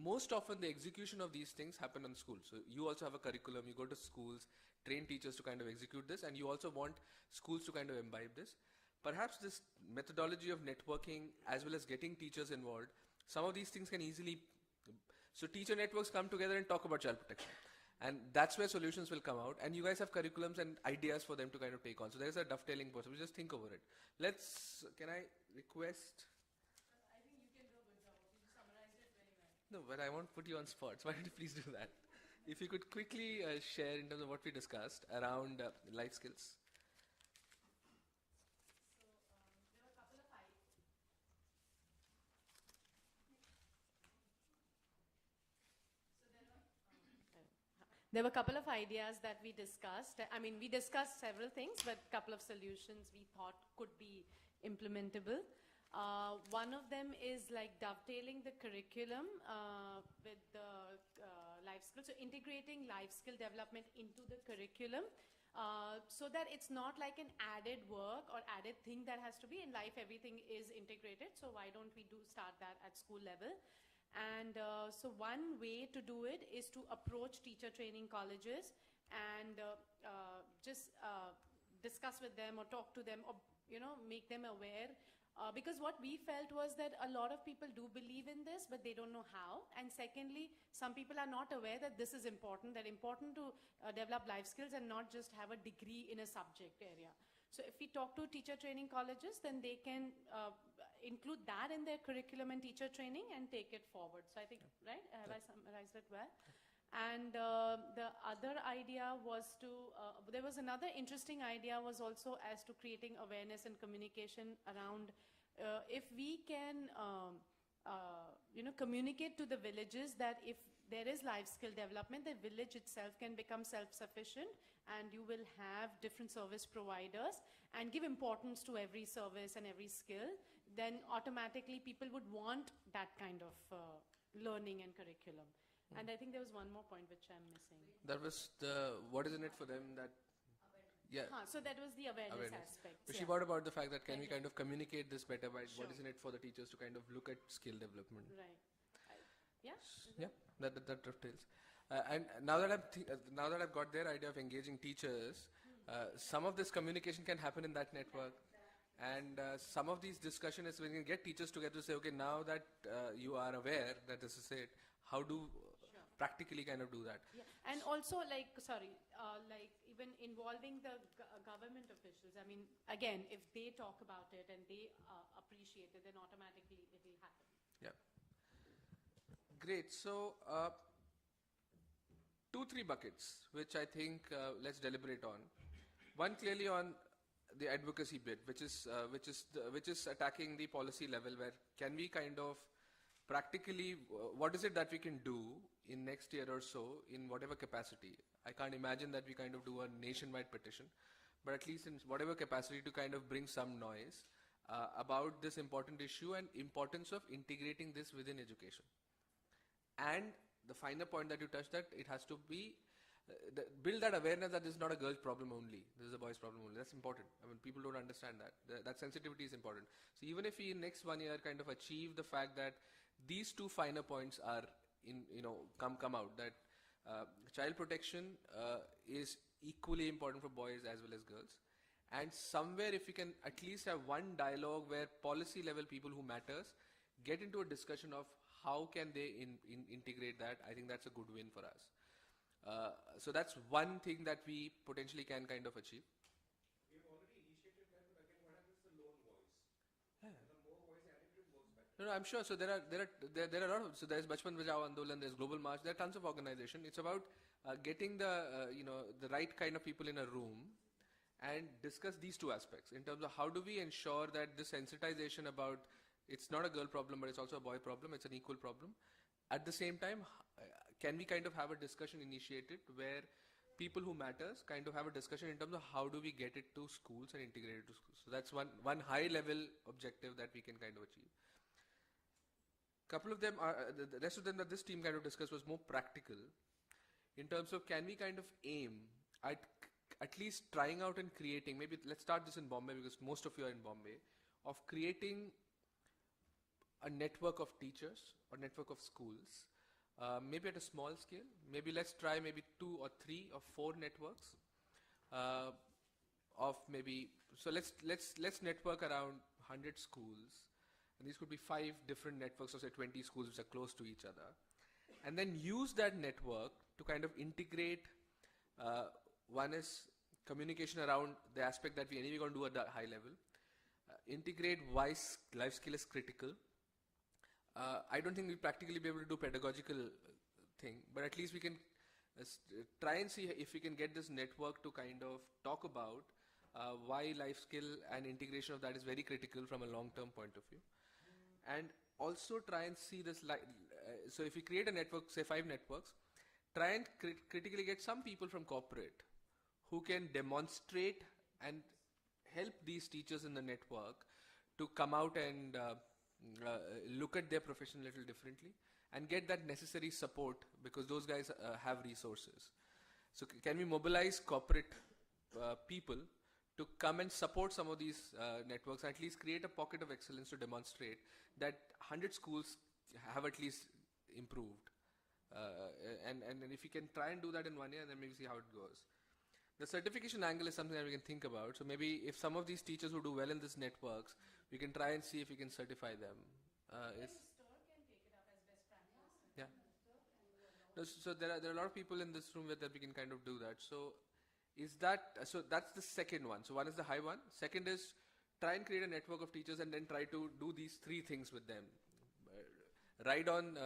most often the execution of these things happen on schools. So you also have a curriculum, you go to schools, train teachers to kind of execute this, and you also want schools to kind of imbibe this. Perhaps this methodology of networking as well as getting teachers involved, some of these things can easily, so teacher networks come together and talk about child protection. And that's where solutions will come out. And you guys have curriculums and ideas for them to kind of take on. So there's a dovetailing process. We just think over it. Can I request? I think you can do a good job. You summarized it very well. No, but I won't put you on spots. Why don't you please do that? If you could quickly share in terms of what we discussed around life skills. There were a couple of ideas that we discussed. I mean, we discussed several things, but a couple of solutions we thought could be implementable. One of them is like dovetailing the curriculum with the life skills, so integrating life skill development into the curriculum so that it's not like an added work or added thing that has to be. In life, everything is integrated, so why don't we start that at school level? And so one way to do it is to approach teacher training colleges and just discuss with them or talk to them or, make them aware. Because what we felt was that a lot of people do believe in this, but they don't know how. And secondly, some people are not aware that this is important. They're important to develop life skills and not just have a degree in a subject area. So if we talk to teacher training colleges, then they can include that in their curriculum and teacher training and take it forward. So I think, right? Have I summarized it well? And the other idea was there was another interesting idea was also as to creating awareness and communication around if we can, communicate to the villages that if there is life skill development, the village itself can become self-sufficient and you will have different service providers and give importance to every service and every skill, then automatically people would want that kind of learning and curriculum. And I think there was one more point which I'm missing. That was what is in it for them that, yeah. So that was the awareness aspect. But she brought about the fact that can we kind of communicate this better by what is in it for the teachers to kind of look at skill development. Right. That dovetails. And now that I've got their idea of engaging teachers, some of this communication can happen in that network. And some of these discussion is when you get teachers together to say, okay, now that you are aware that this is it, how do practically kind of do that? Yeah. And also like even involving the government officials. I mean, again, if they talk about it and they appreciate it, then automatically it will happen. Yeah. Great. So 2-3 buckets, which I think let's deliberate on. One clearly on the advocacy bit, which is attacking the policy level, where can we kind of practically, what is it that we can do in next year or so in whatever capacity? I can't imagine that we kind of do a nationwide petition, but at least in whatever capacity to kind of bring some noise about this important issue and importance of integrating this within education. And the final point that you touched, that it has to be build that awareness that this is not a girl's problem only, this is a boy's problem only. That's important. I mean, people don't understand that. That sensitivity is important. So even if we in next 1 year kind of achieve the fact that these two finer points are come out, that child protection is equally important for boys as well as girls. And somewhere if we can at least have one dialogue where policy level people who matters get into a discussion of how can they integrate that, I think that's a good win for us. So that's one thing that we potentially can kind of achieve. We've already initiated that, but again, what happens to the lone voice? Yeah. The more voice attitude works better. No, I'm sure. So there are a lot of, so there's Bachpan Bachao Andolan, there's Global March, there are tons of organization. It's about getting the the right kind of people in a room and discuss these two aspects in terms of how do we ensure that the sensitization about it's not a girl problem but it's also a boy problem, it's an equal problem. At the same time, can we kind of have a discussion initiated where people who matters kind of have a discussion in terms of how do we get it to schools and integrate it to schools. So that's one high level objective that we can kind of achieve. Couple of them are, the rest of them that this team kind of discussed was more practical in terms of can we kind of aim at least trying out and creating, maybe let's start this in Bombay because most of you are in Bombay, of creating a network of teachers or network of schools, maybe at a small scale. Maybe let's try maybe 2 or 3 or 4 networks of maybe, so let's network around 100 schools, and these could be 5 different networks of say 20 schools which are close to each other, and then use that network to kind of integrate. One is communication around the aspect that we anyway going to do at the high level. Integrate why life skill is critical. I don't think we'll practically be able to do pedagogical thing, but at least we can try and see if we can get this network to kind of talk about why life skill and integration of that is very critical from a long-term point of view. And also try and see this, so if we create a network, say 5 networks, try and critically get some people from corporate who can demonstrate and help these teachers in the network to come out and look at their profession a little differently and get that necessary support because those guys have resources. So can we mobilize corporate people to come and support some of these networks, at least create a pocket of excellence to demonstrate that 100 schools have at least improved. And if we can try and do that in 1 year, then maybe see how it goes. The certification angle is something that we can think about. So maybe if some of these teachers who do well in these networks, we can try and see if we can certify them. Yeah. No, so there are a lot of people in this room that we can kind of do that. So is that, so that's the second one. So one is the high one. Second is try and create a network of teachers and then try to do these 3 things with them. Ride on,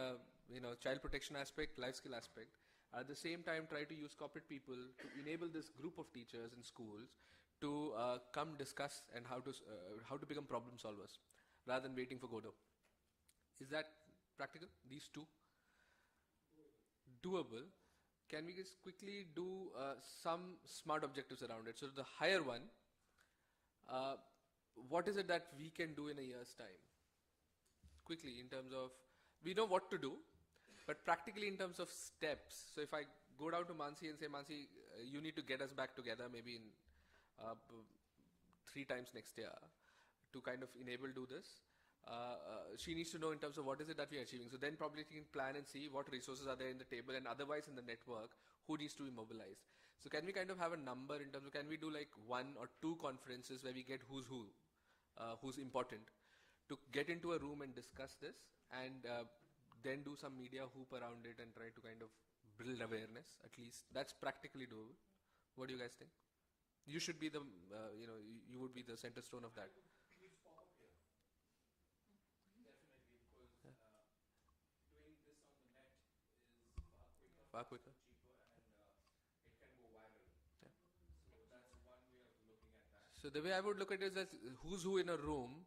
child protection aspect, life skill aspect. At the same time, try to use corporate people to enable this group of teachers in schools to come discuss and how to become problem solvers rather than waiting for Godot. Is that practical? These 2? Doable. Can we just quickly do some smart objectives around it? So the higher one, what is it that we can do in a year's time? Quickly, in terms of, we know what to do, but practically in terms of steps. So if I go down to Mansi and say, Mansi, you need to get us back together maybe in 3 times next year to kind of enable do this. She needs to know in terms of what is it that we are achieving. So then probably we can plan and see what resources are there in the table and otherwise in the network, who needs to be mobilized. So can we kind of have a number in terms of, can we do like 1 or 2 conferences where we get who's important to get into a room and discuss this and then do some media hoop around it and try to kind of build awareness, at least. That's practically doable. What do you guys think? You should be the, you would be the center stone of that. Definitely, because doing this on the net is far quicker, cheaper, and it can go viral. Yeah. So that's one way of looking at that. So the way I would look at it is as who's who in a room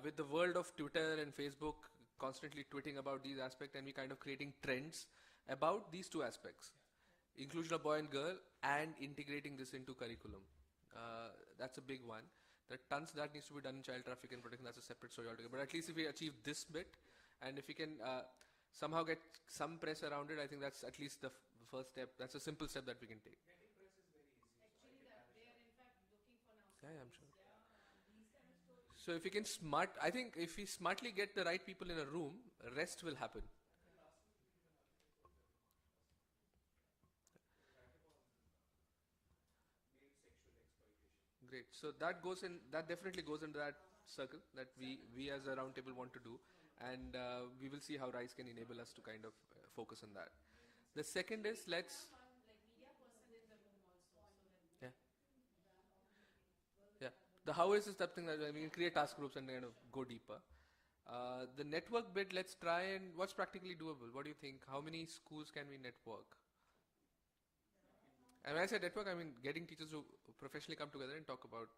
with the world of Twitter and Facebook constantly tweeting about these aspects, and we kind of creating trends about these 2 aspects. Inclusion of boy and girl and integrating this into curriculum. That's a big one. There are tons that needs to be done in child trafficking protection. That's a separate story altogether. But at least if we achieve this bit, and if we can somehow get some press around it, I think that's at least the first step. That's a simple step that we can take. Getting press is very easy. Actually, they are in fact looking for now. Yeah, I'm sure. So if we can I think if we smartly get the right people in a room, rest will happen. Great. So that definitely goes into that circle that we as a roundtable want to do, and we will see how RISE can enable us to kind of focus on that. The second is yeah. The how is something that we can create task groups and kind of go deeper. The network bit, let's try and what's practically doable. What do you think? How many schools can we network? And when I say network, I mean getting teachers to professionally come together and talk about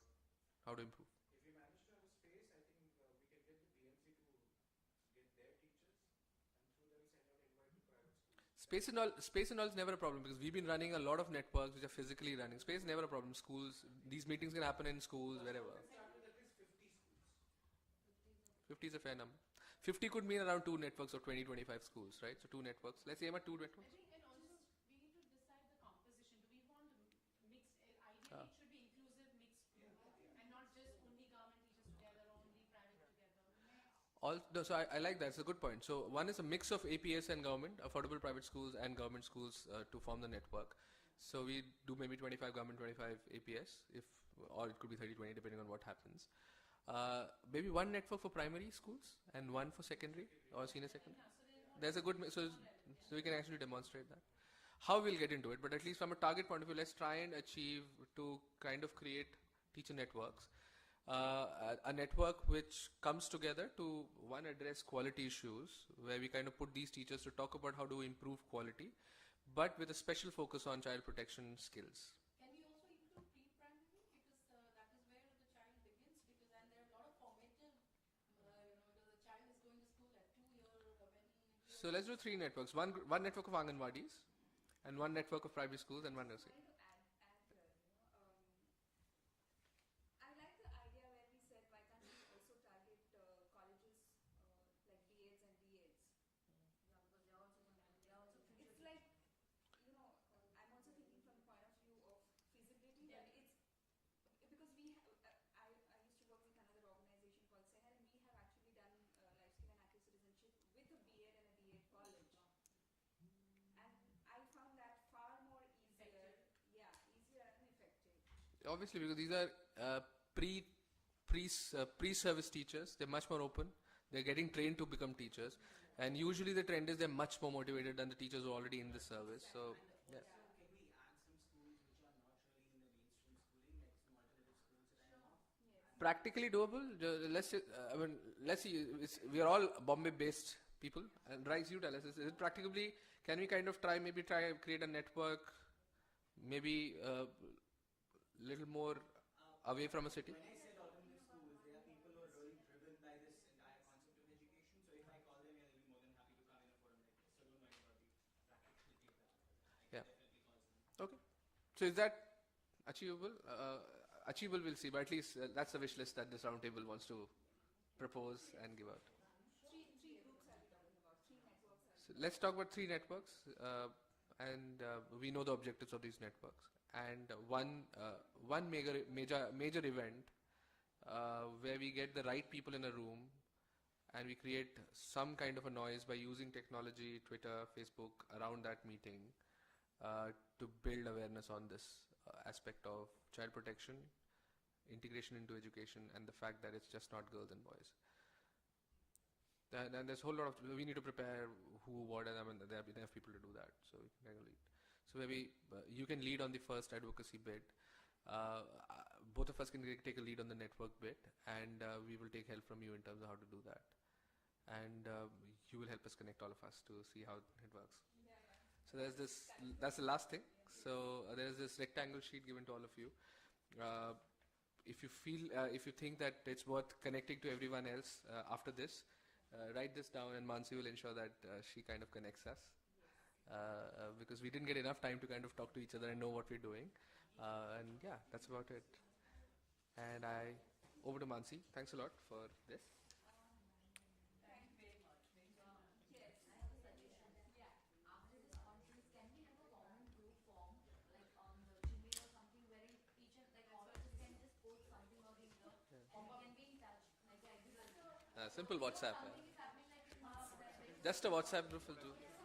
how to improve. If we manage to have a space, I think we can get the BMC to get their teachers and through them send out invite to private schools. Space and all is never a problem because we've been running a lot of networks which are physically running. Space is never a problem. Schools, these meetings can happen in schools, wherever. Start with at least 50 schools. 50 is a fair number. 50 could mean around 2 networks of 20, 25 schools, right? So 2 networks. Let's aim at 2 networks. And also, we need to decide the composition. Do we want mixed? Ideally, it should be inclusive, mixed, and not just only government teachers together or only private together. So I like that. It's a good point. So one is a mix of APS and government, affordable private schools and government schools to form the network. So we do maybe 25 government, 25 APS, or it could be 30-20 depending on what happens. Maybe one network for primary schools and one for secondary or senior secondary. There's a good so we can actually demonstrate that. How we'll get into it, but at least from a target point of view, let's try and achieve to kind of create teacher networks. A network which comes together to one, address quality issues, where we kind of put these teachers to talk about how to improve quality, but with a special focus on child protection skills. Can we also include pre-primary because that is where the child begins because and there are a lot of formative, the child is going to school at 2 years So let's do 3 networks. One network of Anganwadis, and one network of primary schools, and one nursing. I like the idea where we said why can't we also target colleges like B.Eds and D.Eds. It's like, I'm also thinking from the point of view of feasibility, but it's because we I used to work with another organization called SEHAR, and we have actually done life skill and active citizenship with a B.Ed and a D.Ed college. And I found that far more easier and effective. Obviously, because these are pre-service teachers, they're much more open. They're getting trained to become teachers, and usually the trend is they're much more motivated than the teachers who are already in the service. So, yeah. Can we add some schools which are not really in the mainstream schooling, like some alternative schools that I know? Practically doable. Let's see. We are all Bombay-based people, and Rise, you tell us. Is it practically? Can we kind of try create a network, maybe little more away from a city? When I said alternative schools, there are people who are really driven by this entire concept of education. So if I call them, they'll be more than happy to come in a forum like this. So don't worry about the practicality of that. I can definitely call them. Okay. So is that achievable? Achievable, we'll see. But at least that's the wish list that this roundtable wants to propose and give out. Three groups are we talking about? 3 networks. So let's talk about 3 networks, and we know the objectives of these networks. And one major event where we get the right people in a room and we create some kind of a noise by using technology, Twitter, Facebook, around that meeting to build awareness on this aspect of child protection, integration into education, and the fact that it's just not girls and boys. And there's a whole lot of, we need to prepare who, what, and there are enough people to do that, so we can kind of lead. So maybe you can lead on the first advocacy bit. Both of us can take a lead on the network bit, and we will take help from you in terms of how to do that. And you will help us connect all of us to see how it works. So there's this, that's the last thing. So there's this rectangle sheet given to all of you. If you think that it's worth connecting to everyone else after this, write this down, and Mansi will ensure that she kind of connects us. Because we didn't get enough time to kind of talk to each other and know what we're doing. And yeah, that's about it. And I over to Mansi. Thanks a lot for this. Simple WhatsApp. Just a WhatsApp group will do.